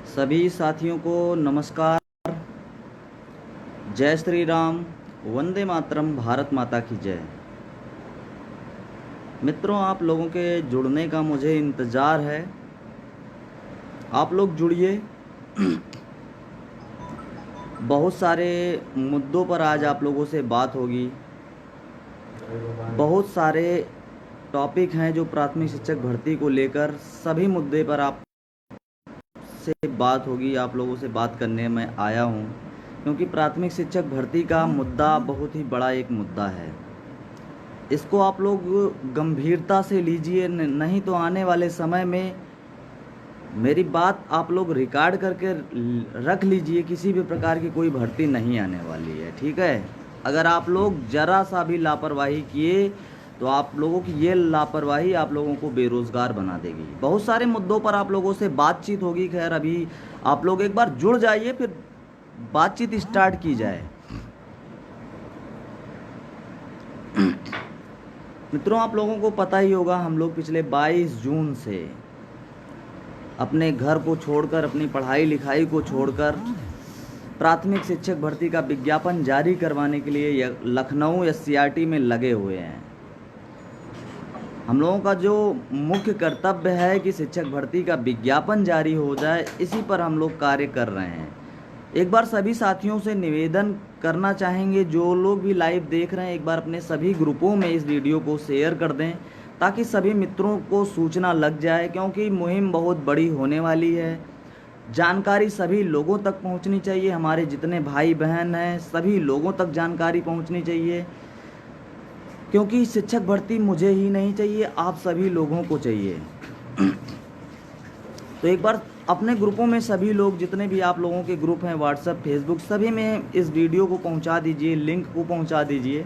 सभी साथियों को नमस्कार। जय श्री राम, वंदे मातरम, भारत माता की जय। मित्रों, आप लोगों के जुड़ने का मुझे इंतज़ार है। आप लोग जुड़िए। बहुत सारे मुद्दों पर आज आप लोगों से बात होगी। बहुत सारे टॉपिक हैं जो प्राथमिक शिक्षक भर्ती को लेकर, सभी मुद्दे पर आप से बात होगी। आप लोगों से बात करने में आया हूं क्योंकि प्राथमिक शिक्षक भर्ती का मुद्दा बहुत ही बड़ा एक मुद्दा है। इसको आप लोग गंभीरता से लीजिए, नहीं तो आने वाले समय में मेरी बात आप लोग रिकॉर्ड करके रख लीजिए। किसी भी प्रकार की कोई भर्ती नहीं आने वाली है, ठीक है। अगर आप लोग ज़रा सा भी लापरवाही किए तो आप लोगों की ये लापरवाही आप लोगों को बेरोज़गार बना देगी। बहुत सारे मुद्दों पर आप लोगों से बातचीत होगी। खैर, अभी आप लोग एक बार जुड़ जाइए, फिर बातचीत स्टार्ट की जाए। मित्रों, आप लोगों को पता ही होगा, हम लोग पिछले 22 जून से अपने घर को छोड़कर, अपनी पढ़ाई लिखाई को छोड़कर प्राथमिक शिक्षक भर्ती का विज्ञापन जारी करवाने के लिए लखनऊ एससीईआरटी में लगे हुए हैं। हम लोगों का जो मुख्य कर्तव्य है कि शिक्षक भर्ती का विज्ञापन जारी हो जाए, इसी पर हम लोग कार्य कर रहे हैं। एक बार सभी साथियों से निवेदन करना चाहेंगे, जो लोग भी लाइव देख रहे हैं, एक बार अपने सभी ग्रुपों में इस वीडियो को शेयर कर दें ताकि सभी मित्रों को सूचना लग जाए, क्योंकि मुहिम बहुत बड़ी होने वाली है। जानकारी सभी लोगों तक पहुंचनी चाहिए। हमारे जितने भाई बहन हैं, सभी लोगों तक जानकारी पहुंचनी चाहिए, क्योंकि शिक्षक भर्ती मुझे ही नहीं चाहिए, आप सभी लोगों को चाहिए। तो एक बार अपने ग्रुपों में सभी लोग, जितने भी आप लोगों के ग्रुप हैं, व्हाट्सएप, फेसबुक, सभी में इस वीडियो को पहुंचा दीजिए, लिंक को पहुंचा दीजिए,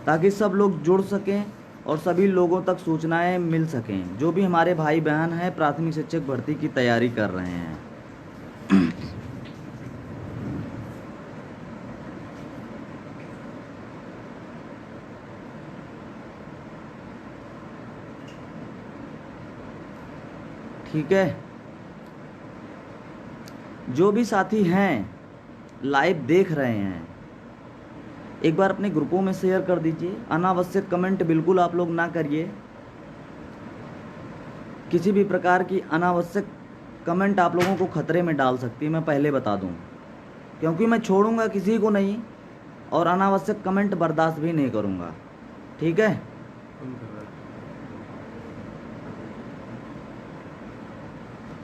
ताकि सब लोग जुड़ सकें और सभी लोगों तक सूचनाएं मिल सकें, जो भी हमारे भाई बहन हैं प्राथमिक शिक्षक भर्ती की तैयारी कर रहे हैं। ठीक है, जो भी साथी हैं लाइव देख रहे हैं, एक बार अपने ग्रुपों में शेयर कर दीजिए। अनावश्यक कमेंट बिल्कुल आप लोग ना करिए। किसी भी प्रकार की अनावश्यक कमेंट आप लोगों को खतरे में डाल सकती है, मैं पहले बता दूं, क्योंकि मैं छोड़ूंगा किसी को नहीं और अनावश्यक कमेंट बर्दाश्त भी नहीं करूंगा, ठीक है।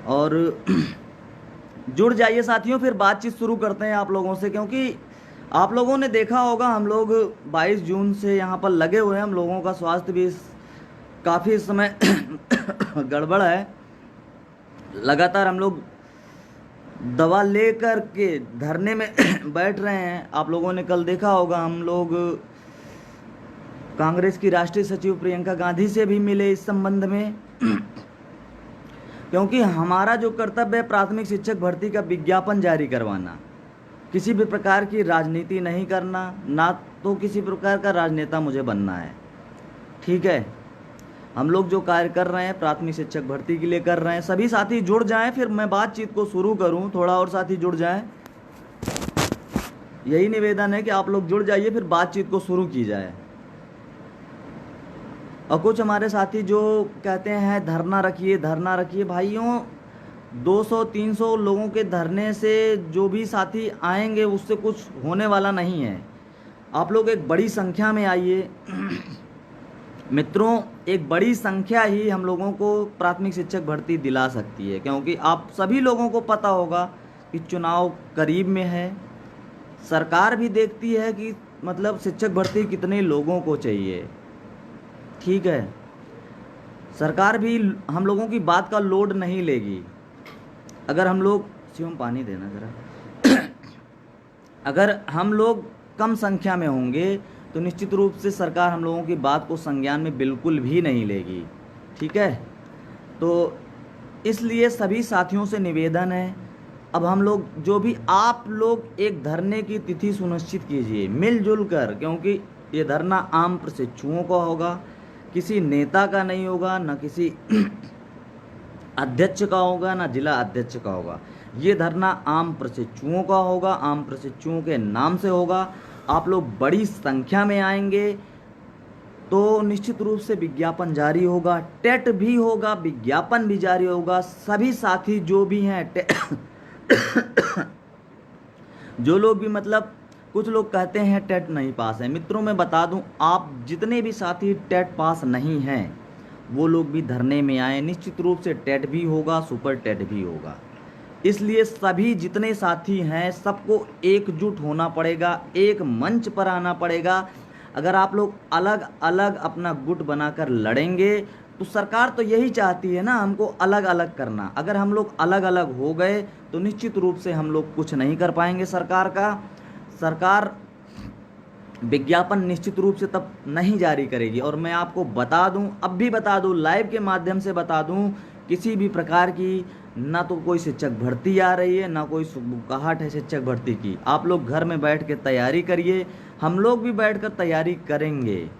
और जुड़ जाइए साथियों, फिर बातचीत शुरू करते हैं आप लोगों से, क्योंकि आप लोगों ने देखा होगा हम लोग 22 जून से यहाँ पर लगे हुए हैं। हम लोगों का स्वास्थ्य भी काफ़ी इस समय गड़बड़ है। लगातार हम लोग दवा लेकर के धरने में बैठ रहे हैं। आप लोगों ने कल देखा होगा, हम लोग कांग्रेस की राष्ट्रीय सचिव प्रियंका गांधी से भी मिले इस संबंध में, क्योंकि हमारा जो कर्तव्य है प्राथमिक शिक्षक भर्ती का विज्ञापन जारी करवाना, किसी भी प्रकार की राजनीति नहीं करना, ना तो किसी प्रकार का राजनेता मुझे बनना है, ठीक है। हम लोग जो कार्य कर रहे हैं प्राथमिक शिक्षक भर्ती के लिए कर रहे हैं। सभी साथी जुड़ जाएं, फिर मैं बातचीत को शुरू करूं। थोड़ा और साथी जुड़ जाएं, यही निवेदन है कि आप लोग जुड़ जाइए, फिर बातचीत को शुरू की जाए। और कुछ हमारे साथी जो कहते हैं धरना रखिए, धरना रखिए, भाइयों 200-300 लोगों के धरने से जो भी साथी आएंगे उससे कुछ होने वाला नहीं है। आप लोग एक बड़ी संख्या में आइए। मित्रों, एक बड़ी संख्या ही हम लोगों को प्राथमिक शिक्षक भर्ती दिला सकती है, क्योंकि आप सभी लोगों को पता होगा कि चुनाव करीब में है। सरकार भी देखती है कि मतलब शिक्षक भर्ती कितने लोगों को चाहिए, ठीक है। सरकार भी हम लोगों की बात का लोड नहीं लेगी। अगर हम लोग, शिवम पानी देना ज़रा, अगर हम लोग कम संख्या में होंगे तो निश्चित रूप से सरकार हम लोगों की बात को संज्ञान में बिल्कुल भी नहीं लेगी, ठीक है। तो इसलिए सभी साथियों से निवेदन है, अब हम लोग जो भी, आप लोग एक धरने की तिथि सुनिश्चित कीजिए मिलजुल कर, क्योंकि ये धरना आम प्रशिक्षुओं का होगा, किसी नेता का नहीं होगा, ना किसी अध्यक्ष का होगा, ना जिला अध्यक्ष का होगा। ये धरना आम प्रशिक्षुओं का होगा, आम प्रशिक्षुओं के नाम से होगा। आप लोग बड़ी संख्या में आएंगे तो निश्चित रूप से विज्ञापन जारी होगा, टेट भी होगा, विज्ञापन भी जारी होगा। सभी साथी जो भी हैं जो लोग भी, मतलब कुछ लोग कहते हैं टेट नहीं पास है, मित्रों मैं बता दूं, आप जितने भी साथी टेट पास नहीं हैं वो लोग भी धरने में आए। निश्चित रूप से टेट भी होगा, सुपर टेट भी होगा। इसलिए सभी जितने साथी हैं सबको एकजुट होना पड़ेगा, एक मंच पर आना पड़ेगा। अगर आप लोग अलग अलग अपना गुट बनाकर लड़ेंगे तो सरकार तो यही चाहती है ना हमको अलग अलग करना। अगर हम लोग अलग अलग हो गए तो निश्चित रूप से हम लोग कुछ नहीं कर पाएंगे। सरकार विज्ञापन निश्चित रूप से तब नहीं जारी करेगी। और मैं आपको बता दूं, अब भी बता दूं, लाइव के माध्यम से बता दूं, किसी भी प्रकार की ना तो कोई शिक्षक भर्ती आ रही है, ना कोई सुगबुगाहट है शिक्षक भर्ती की। आप लोग घर में बैठ के तैयारी करिए, हम लोग भी बैठकर तैयारी करेंगे।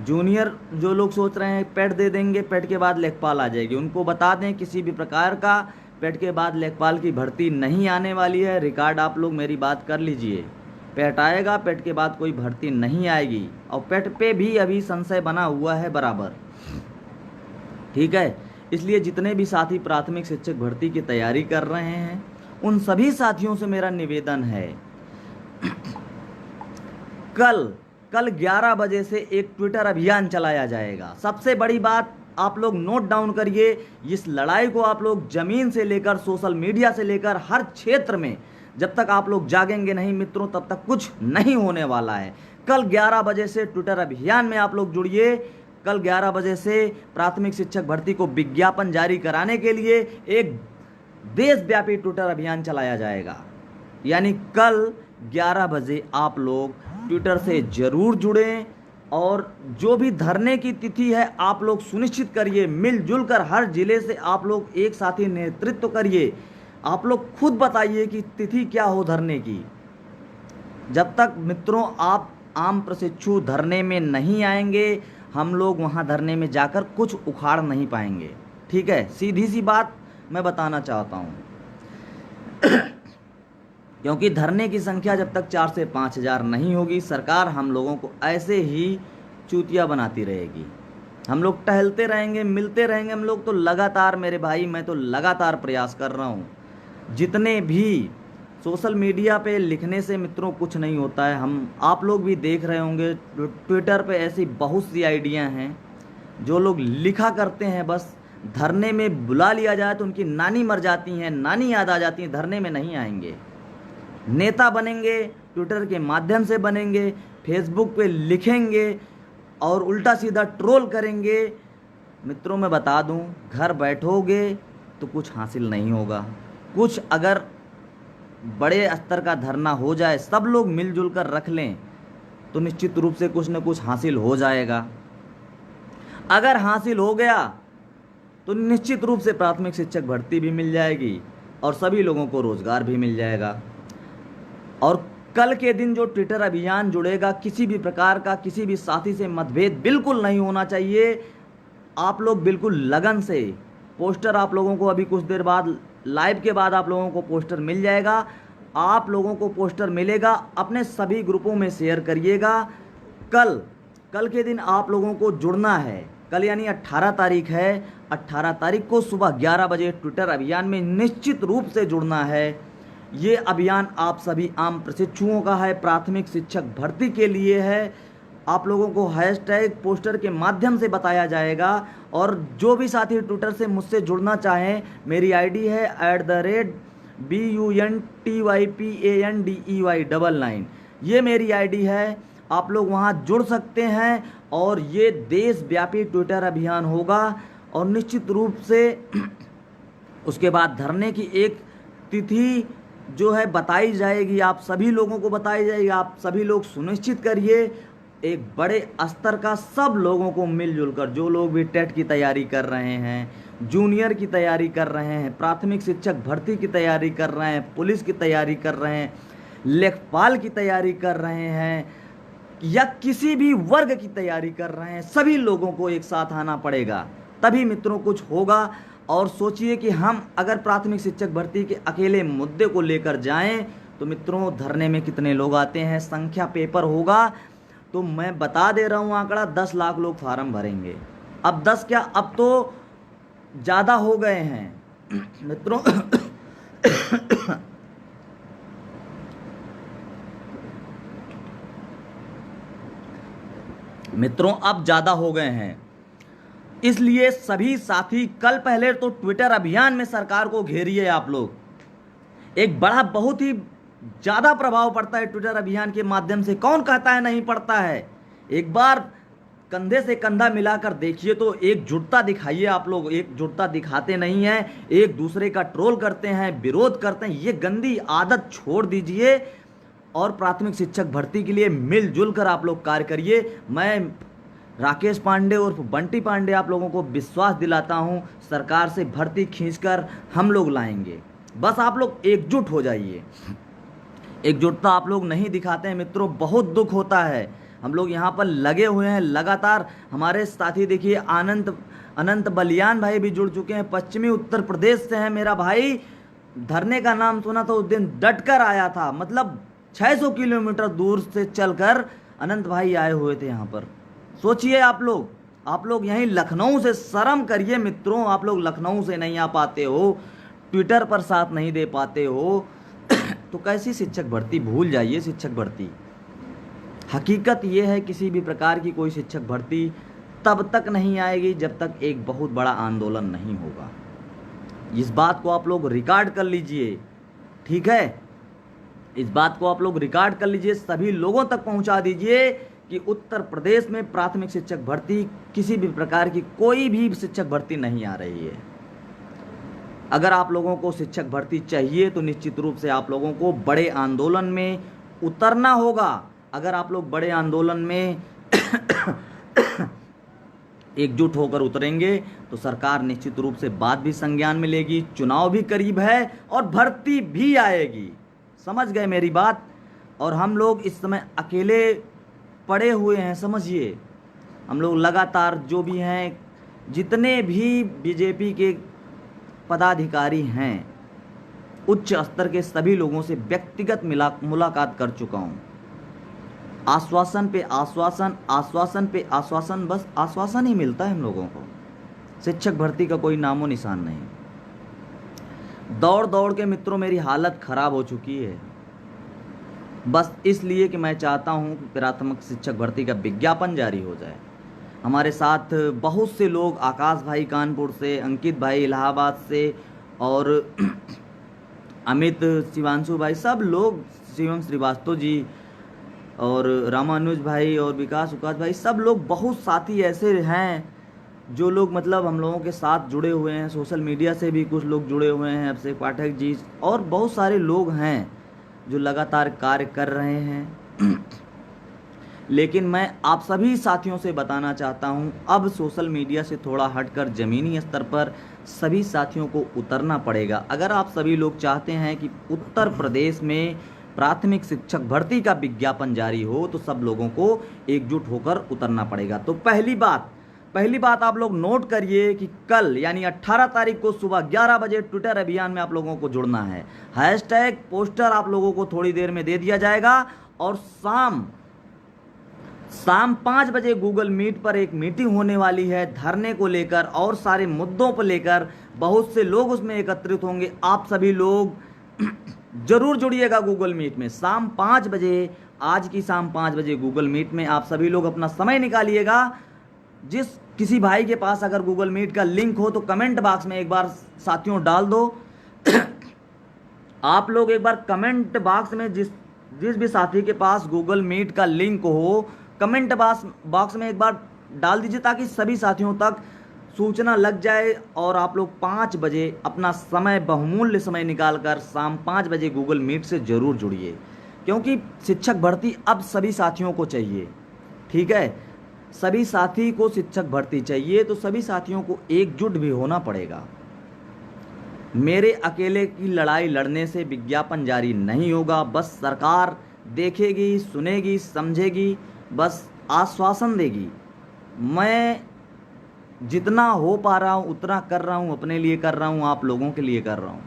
जूनियर जो लोग सोच रहे हैं पेट दे देंगे, पेट के बाद लेखपाल आ जाएगी, उनको बता दें किसी भी प्रकार का पेट के बाद लेखपाल की भर्ती नहीं आने वाली है। रिकॉर्ड आप लोग मेरी बात कर लीजिए, पेट आएगा, पेट के बाद कोई भर्ती नहीं आएगी। और पेट पे भी अभी संशय बना हुआ है बराबर, ठीक है। इसलिए जितने भी साथी प्राथमिक शिक्षक भर्ती की तैयारी कर रहे हैं उन सभी साथियों से मेरा निवेदन है, कल 11 बजे से एक ट्विटर अभियान चलाया जाएगा। सबसे बड़ी बात आप लोग नोट डाउन करिए, इस लड़ाई को आप लोग जमीन से लेकर सोशल मीडिया से लेकर हर क्षेत्र में, जब तक आप लोग जागेंगे नहीं मित्रों तब तक कुछ नहीं होने वाला है। कल 11 बजे से ट्विटर अभियान में आप लोग जुड़िए। कल 11 बजे से प्राथमिक शिक्षक भर्ती को विज्ञापन जारी कराने के लिए एक देशव्यापी ट्विटर अभियान चलाया जाएगा। यानी कल 11 बजे आप लोग ट्विटर से जरूर जुड़ें। और जो भी धरने की तिथि है आप लोग सुनिश्चित करिए, मिलजुल कर हर जिले से आप लोग एक साथी नेतृत्व करिए। आप लोग खुद बताइए कि तिथि क्या हो धरने की। जब तक मित्रों आप आम प्रशिक्षु धरने में नहीं आएंगे हम लोग वहां धरने में जाकर कुछ उखाड़ नहीं पाएंगे, ठीक है। सीधी सी बात मैं बताना चाहता हूं क्योंकि धरने की संख्या जब तक 4 से 5 हज़ार नहीं होगी सरकार हम लोगों को ऐसे ही चूतिया बनाती रहेगी। हम लोग टहलते रहेंगे, मिलते रहेंगे। हम लोग तो लगातार, मेरे भाई मैं तो लगातार प्रयास कर रहा हूँ। जितने भी सोशल मीडिया पे लिखने से मित्रों कुछ नहीं होता है। आप लोग भी देख रहे होंगे ट्विटर पे ऐसी बहुत सी आइडिया हैं जो लोग लिखा करते हैं, बस धरने में बुला लिया जाए तो उनकी नानी मर जाती हैं, नानी याद आ जाती है, धरने में नहीं आएंगे। नेता बनेंगे ट्विटर के माध्यम से बनेंगे, फेसबुक पे लिखेंगे और उल्टा सीधा ट्रोल करेंगे। मित्रों मैं बता दूं, घर बैठोगे तो कुछ हासिल नहीं होगा। कुछ अगर बड़े स्तर का धरना हो जाए, सब लोग मिलजुल कर रख लें तो निश्चित रूप से कुछ न कुछ हासिल हो जाएगा। अगर हासिल हो गया तो निश्चित रूप से प्राथमिक शिक्षक भर्ती भी मिल जाएगी और सभी लोगों को रोजगार भी मिल जाएगा। और कल के दिन जो ट्विटर अभियान जुड़ेगा, किसी भी प्रकार का किसी भी साथी से मतभेद बिल्कुल नहीं होना चाहिए। आप लोग बिल्कुल लगन से, पोस्टर आप लोगों को अभी कुछ देर बाद लाइव के बाद आप लोगों को पोस्टर मिल जाएगा। आप लोगों को पोस्टर मिलेगा, अपने सभी ग्रुपों में शेयर करिएगा। कल के दिन आप लोगों को जुड़ना है। कल यानी 18 तारीख है, 18 तारीख को सुबह 11 बजे ट्विटर अभियान में निश्चित रूप से जुड़ना है। ये अभियान आप सभी आम प्रशिक्षुओं का है, प्राथमिक शिक्षक भर्ती के लिए है। आप लोगों को हैशटैग पोस्टर के माध्यम से बताया जाएगा। और जो भी साथी ट्विटर से मुझसे जुड़ना चाहें, मेरी आईडी है @BUNTYPANDEY99। ये मेरी आईडी है, आप लोग वहां जुड़ सकते हैं। और ये देशव्यापी ट्विटर अभियान होगा और निश्चित रूप से उसके बाद धरने की एक तिथि जो है बताई जाएगी, आप सभी लोगों को बताई जाएगी। आप सभी लोग सुनिश्चित करिए एक बड़े स्तर का, सब लोगों को मिलजुल कर, जो लोग भी टेट की तैयारी कर रहे हैं, जूनियर की तैयारी कर रहे हैं, प्राथमिक शिक्षक भर्ती की तैयारी कर रहे हैं, पुलिस की तैयारी कर रहे हैं, लेखपाल की तैयारी कर रहे हैं या किसी भी वर्ग की तैयारी कर रहे हैं, सभी लोगों को एक साथ आना पड़ेगा, तभी मित्रों कुछ होगा। और सोचिए कि हम अगर प्राथमिक शिक्षक भर्ती के अकेले मुद्दे को लेकर जाएं तो मित्रों धरने में कितने लोग आते हैं, संख्या पेपर होगा तो मैं बता दे रहा हूं आंकड़ा 10 लाख लोग फार्म भरेंगे। अब 10 क्या, अब तो ज़्यादा हो गए हैं मित्रों। मित्रों अब ज़्यादा हो गए हैं, इसलिए सभी साथी कल पहले तो ट्विटर अभियान में सरकार को घेरिए आप लोग। एक बड़ा बहुत ही ज़्यादा प्रभाव पड़ता है ट्विटर अभियान के माध्यम से। कौन कहता है नहीं पड़ता है? एक बार कंधे से कंधा मिलाकर देखिए तो एकजुटता दिखाइए आप लोग। एकजुटता दिखाते नहीं हैं, एक दूसरे का ट्रोल करते हैं, विरोध करते हैं। ये गंदी आदत छोड़ दीजिए और प्राथमिक शिक्षक भर्ती के लिए मिलजुल कर आप लोग कार्य करिए। मैं राकेश पांडे और बंटी पांडे आप लोगों को विश्वास दिलाता हूं, सरकार से भर्ती खींचकर हम लोग लाएंगे। बस आप लोग एकजुट हो जाइए। एकजुटता आप लोग नहीं दिखाते हैं मित्रों, बहुत दुख होता है। हम लोग यहाँ पर लगे हुए हैं लगातार। हमारे साथी देखिए अनंत बलियान भाई भी जुड़ चुके हैं, पश्चिमी उत्तर प्रदेश से हैं मेरा भाई। धरने का नाम सुना तो उस दिन डट कर आया था, मतलब 600 किलोमीटर दूर से चलकर अनंत भाई आए हुए थे यहाँ पर। सोचिए आप लोग यहीं लखनऊ से, शर्म करिए मित्रों, आप लोग लखनऊ से नहीं आ पाते हो, ट्विटर पर साथ नहीं दे पाते हो तो कैसी शिक्षक भर्ती? भूल जाइए शिक्षक भर्ती। हकीकत ये है किसी भी प्रकार की कोई शिक्षक भर्ती तब तक नहीं आएगी जब तक एक बहुत बड़ा आंदोलन नहीं होगा। इस बात को आप लोग रिकॉर्ड कर लीजिए, ठीक है? इस बात को आप लोग रिकॉर्ड कर लीजिए, सभी लोगों तक पहुंचा दीजिए कि उत्तर प्रदेश में प्राथमिक शिक्षक भर्ती किसी भी प्रकार की कोई भी शिक्षक भर्ती नहीं आ रही है। अगर आप लोगों को शिक्षक भर्ती चाहिए तो निश्चित रूप से आप लोगों को बड़े आंदोलन में उतरना होगा। अगर आप लोग बड़े आंदोलन में एकजुट होकर उतरेंगे तो सरकार निश्चित रूप से बात भी संज्ञान में लेगी, चुनाव भी करीब है और भर्ती भी आएगी। समझ गए मेरी बात? और हम लोग इस समय अकेले पड़े हुए हैं, समझिए। हम लोग लगातार जो भी हैं, जितने भी बीजेपी के पदाधिकारी हैं, उच्च स्तर के सभी लोगों से व्यक्तिगत मुलाकात कर चुका हूं। आश्वासन पे आश्वासन, आश्वासन पे आश्वासन, बस आश्वासन ही मिलता है हम लोगों को। शिक्षक भर्ती का कोई नामो निशान नहीं। दौड़ दौड़ के मित्रों मेरी हालत खराब हो चुकी है, बस इसलिए कि मैं चाहता हूं कि प्राथमिक शिक्षक भर्ती का विज्ञापन जारी हो जाए। हमारे साथ बहुत से लोग, आकाश भाई कानपुर से, अंकित भाई इलाहाबाद से और अमित शिवांशु भाई, सब लोग, शिवम श्रीवास्तव जी और रामानुज भाई और विकास उकाश भाई, सब लोग, बहुत साथी ऐसे हैं जो लोग मतलब हम लोगों के साथ जुड़े हुए हैं। सोशल मीडिया से भी कुछ लोग जुड़े हुए हैं, अभिषेक पाठक जी और बहुत सारे लोग हैं जो लगातार कार्य कर रहे हैं। लेकिन मैं आप सभी साथियों से बताना चाहता हूं, अब सोशल मीडिया से थोड़ा हटकर ज़मीनी स्तर पर सभी साथियों को उतरना पड़ेगा। अगर आप सभी लोग चाहते हैं कि उत्तर प्रदेश में प्राथमिक शिक्षक भर्ती का विज्ञापन जारी हो तो सब लोगों को एकजुट होकर उतरना पड़ेगा। तो पहली बात आप लोग नोट करिए कि कल यानी 18 तारीख को सुबह 11 बजे ट्विटर अभियान में आप लोगों को जुड़ना है। हैशटैग पोस्टर आप लोगों को थोड़ी देर में दे दिया जाएगा और शाम 5 बजे गूगल मीट पर एक मीटिंग होने वाली है धरने को लेकर और सारे मुद्दों को लेकर। बहुत से लोग उसमें एकत्रित होंगे। आप सभी लोग जरूर जुड़िएगा गूगल मीट में शाम 5 बजे। आज की शाम 5 बजे गूगल मीट में आप सभी लोग अपना समय निकालिएगा। जिस किसी भाई के पास अगर गूगल मीट का लिंक हो तो कमेंट बॉक्स में एक बार साथियों डाल दो। आप लोग एक बार कमेंट बॉक्स में जिस भी साथी के पास गूगल मीट का लिंक हो, कमेंट बॉक्स में एक बार डाल दीजिए ताकि सभी साथियों तक सूचना लग जाए और आप लोग 5 बजे अपना समय, बहुमूल्य समय निकालकर शाम 5 बजे गूगल मीट से ज़रूर जुड़िए, क्योंकि शिक्षक भर्ती अब सभी साथियों को चाहिए। ठीक है, सभी साथी को शिक्षक भर्ती चाहिए तो सभी साथियों को एकजुट भी होना पड़ेगा। मेरे अकेले की लड़ाई लड़ने से विज्ञापन जारी नहीं होगा। बस सरकार देखेगी, सुनेगी, समझेगी, बस आश्वासन देगी। मैं जितना हो पा रहा हूँ उतना कर रहा हूँ, अपने लिए कर रहा हूँ, आप लोगों के लिए कर रहा हूँ।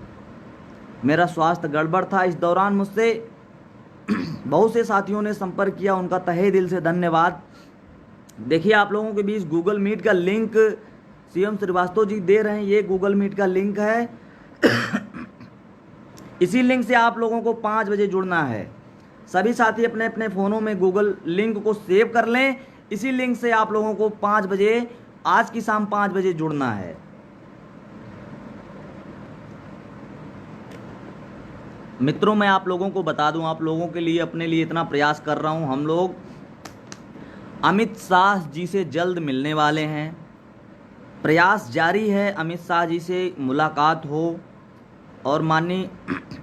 मेरा स्वास्थ्य गड़बड़ था, इस दौरान मुझसे बहुत से साथियों ने संपर्क किया, उनका तहे दिल से धन्यवाद। देखिए आप लोगों के बीच गूगल मीट का लिंक सीएम श्रीवास्तव जी दे रहे हैं, ये गूगल मीट का लिंक है। इसी लिंक से आप लोगों को 5 बजे जुड़ना है। सभी साथी अपने अपने फ़ोनों में गूगल लिंक को सेव कर लें। इसी लिंक से आप लोगों को 5 बजे, आज की शाम 5 बजे जुड़ना है। मित्रों, मैं आप लोगों को बता दूं, आप लोगों के लिए, अपने लिए इतना प्रयास कर रहा हूं। हम लोग अमित शाह जी से जल्द मिलने वाले हैं। प्रयास जारी है, अमित शाह जी से मुलाकात हो और माननीय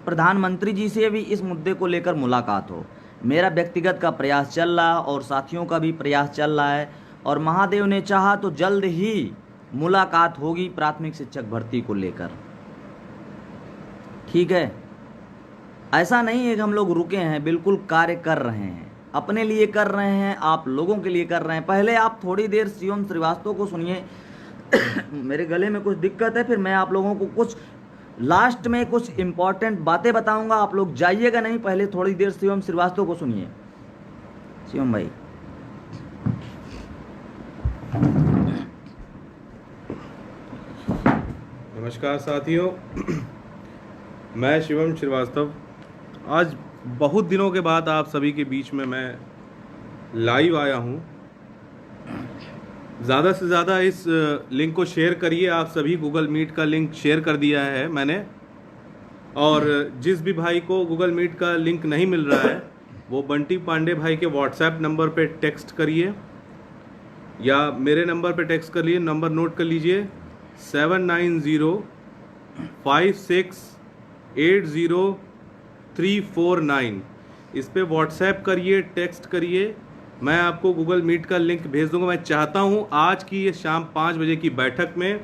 प्रधानमंत्री जी से भी इस मुद्दे को लेकर मुलाकात हो। मेरा व्यक्तिगत का प्रयास चल रहा है और साथियों का भी प्रयास चल रहा है, और महादेव ने चाहा तो जल्द ही मुलाकात होगी प्राथमिक शिक्षक भर्ती को लेकर। ठीक है, ऐसा नहीं है कि हम लोग रुके हैं, बिल्कुल कार्य कर रहे हैं, अपने लिए कर रहे हैं, आप लोगों के लिए कर रहे हैं। पहले आप थोड़ी देर सीएम श्रीवास्तव को सुनिए। मेरे गले में कुछ दिक्कत है, फिर मैं आप लोगों को कुछ लास्ट में कुछ इम्पोर्टेंट बातें बताऊंगा। आप लोग जाइएगा नहीं, पहले थोड़ी देर सीएम श्रीवास्तव को सुनिए। सीएम भाई। नमस्कार साथियों, मैं शिवम श्रीवास्तव। आज बहुत दिनों के बाद आप सभी के बीच में मैं लाइव आया हूं। ज़्यादा से ज़्यादा इस लिंक को शेयर करिए। आप सभी गूगल मीट का लिंक शेयर कर दिया है मैंने, और जिस भी भाई को गूगल मीट का लिंक नहीं मिल रहा है वो बंटी पांडे भाई के व्हाट्सएप नंबर पे टेक्स्ट करिए या मेरे नंबर पे टेक्स्ट कर लिए। नंबर नोट कर लीजिए, 7905680349। इस पे व्हाट्सएप करिए, टेक्स्ट करिए, मैं आपको गूगल मीट का लिंक भेज दूंगा। मैं चाहता हूं आज की ये शाम 5 बजे की बैठक में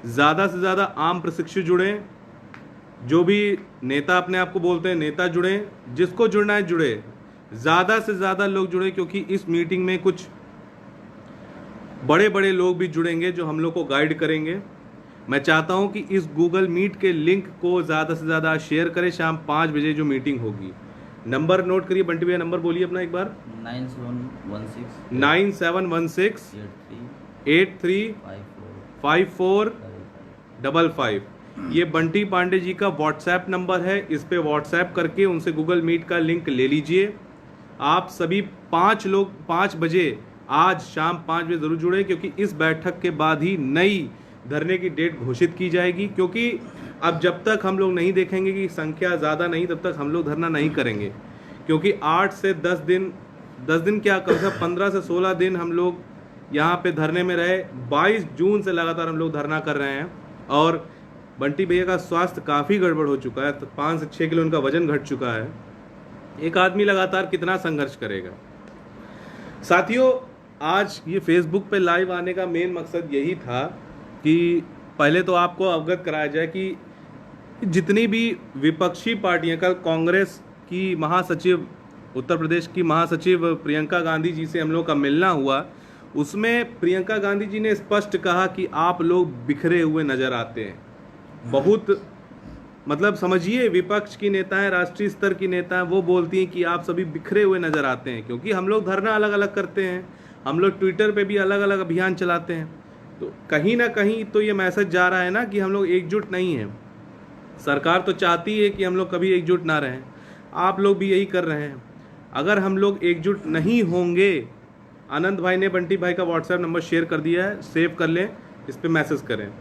ज़्यादा से ज़्यादा आम प्रशिक्षु जुड़ें, जो भी नेता अपने आप को बोलते हैं नेता जुड़ें, जिसको जुड़ना है जुड़े, ज़्यादा से ज़्यादा लोग जुड़े, क्योंकि इस मीटिंग में कुछ बड़े बड़े लोग भी जुड़ेंगे जो हम लोग को गाइड करेंगे। मैं चाहता हूं कि इस गूगल मीट के लिंक को ज़्यादा से ज़्यादा शेयर करें। शाम 5 बजे जो मीटिंग होगी, नंबर नोट करिए। बंटी भैया नंबर बोलिए अपना एक बार। 9716 835455। ये बंटी पांडे जी का व्हाट्सएप नंबर है। इस पे व्हाट्सएप करके उनसे गूगल मीट का लिंक ले लीजिए। आप सभी 5 लोग 5 बजे आज शाम 5 बजे ज़रूर जुड़े, क्योंकि इस बैठक के बाद ही नई धरने की डेट घोषित की जाएगी। क्योंकि अब जब तक हम लोग नहीं देखेंगे कि संख्या ज़्यादा नहीं, तब तक हम लोग धरना नहीं करेंगे। क्योंकि 8 से 10 दिन क्या, कम से कम 15 से 16 दिन हम लोग यहाँ पे धरने में रहे। 22 जून से लगातार हम लोग धरना कर रहे हैं, और बंटी भैया का स्वास्थ्य काफ़ी गड़बड़ हो चुका है। तो 5 से 6 किलो उनका वजन घट चुका है। एक आदमी लगातार कितना संघर्ष करेगा। साथियों, आज ये फेसबुक पे लाइव आने का मेन मकसद यही था कि पहले तो आपको अवगत कराया जाए कि जितनी भी विपक्षी पार्टियां, कल कांग्रेस की महासचिव, उत्तर प्रदेश की महासचिव प्रियंका गांधी जी से हम लोग का मिलना हुआ, उसमें प्रियंका गांधी जी ने स्पष्ट कहा कि आप लोग बिखरे हुए नज़र आते हैं। बहुत मतलब समझिए, विपक्ष की नेता है, राष्ट्रीय स्तर की नेता है, वो बोलती हैं कि आप सभी बिखरे हुए नज़र आते हैं। क्योंकि हम लोग धरना अलग अलग करते हैं, हम लोग ट्विटर पे भी अलग अलग अभियान चलाते हैं, तो कहीं ना कहीं तो ये मैसेज जा रहा है ना कि हम लोग एकजुट नहीं हैं। सरकार तो चाहती है कि हम लोग कभी एकजुट ना रहें, आप लोग भी यही कर रहे हैं। अगर हम लोग एकजुट नहीं होंगे, आनंद भाई ने बंटी भाई का व्हाट्सएप नंबर शेयर कर दिया है, सेव कर लें, इस पर मैसेज करें।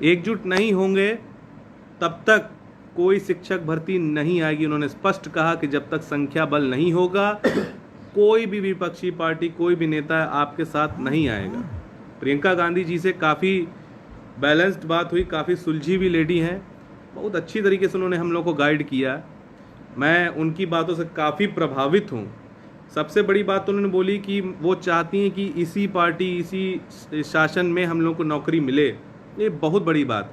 एकजुट नहीं होंगे तब तक कोई शिक्षक भर्ती नहीं आएगी। उन्होंने स्पष्ट कहा कि जब तक संख्या बल नहीं होगा, कोई भी विपक्षी पार्टी, कोई भी नेता आपके साथ नहीं आएगा। प्रियंका गांधी जी से काफ़ी बैलेंस्ड बात हुई, काफ़ी सुलझी हुई लेडी हैं, बहुत अच्छी तरीके से उन्होंने हम लोग को गाइड किया। मैं उनकी बातों से काफ़ी प्रभावित हूँ। सबसे बड़ी बात तो उन्होंने बोली कि वो चाहती हैं कि इसी पार्टी, इसी शासन में हम लोग को नौकरी मिले। ये बहुत बड़ी बात।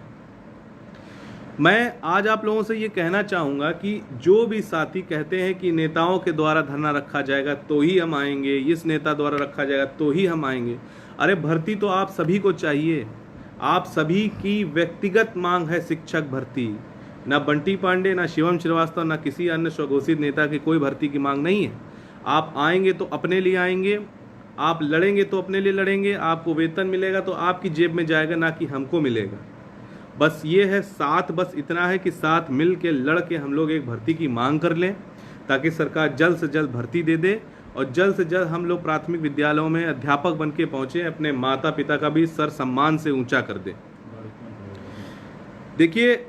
मैं आज आप लोगों से ये कहना चाहूँगा कि जो भी साथी कहते हैं कि नेताओं के द्वारा धरना रखा जाएगा तो ही हम आएंगे, इस नेता द्वारा रखा जाएगा तो ही हम आएंगे, अरे भर्ती तो आप सभी को चाहिए, आप सभी की व्यक्तिगत मांग है शिक्षक भर्ती। ना बंटी पांडे, ना शिवम श्रीवास्तव, ना किसी अन्य स्वघोषित नेता की कोई भर्ती की मांग नहीं है। आप आएंगे तो अपने लिए आएंगे, आप लड़ेंगे तो अपने लिए लड़ेंगे, आपको वेतन मिलेगा तो आपकी जेब में जाएगा, ना कि हमको मिलेगा। बस ये है, साथ बस इतना है कि साथ मिल के लड़ के हम लोग एक भर्ती की मांग कर लें, ताकि सरकार जल्द से जल्द भर्ती दे दे और जल्द से जल्द हम लोग प्राथमिक विद्यालयों में अध्यापक बन के पहुँचे, अपने माता पिता का भी सर सम्मान से ऊंचा कर दें। देखिए,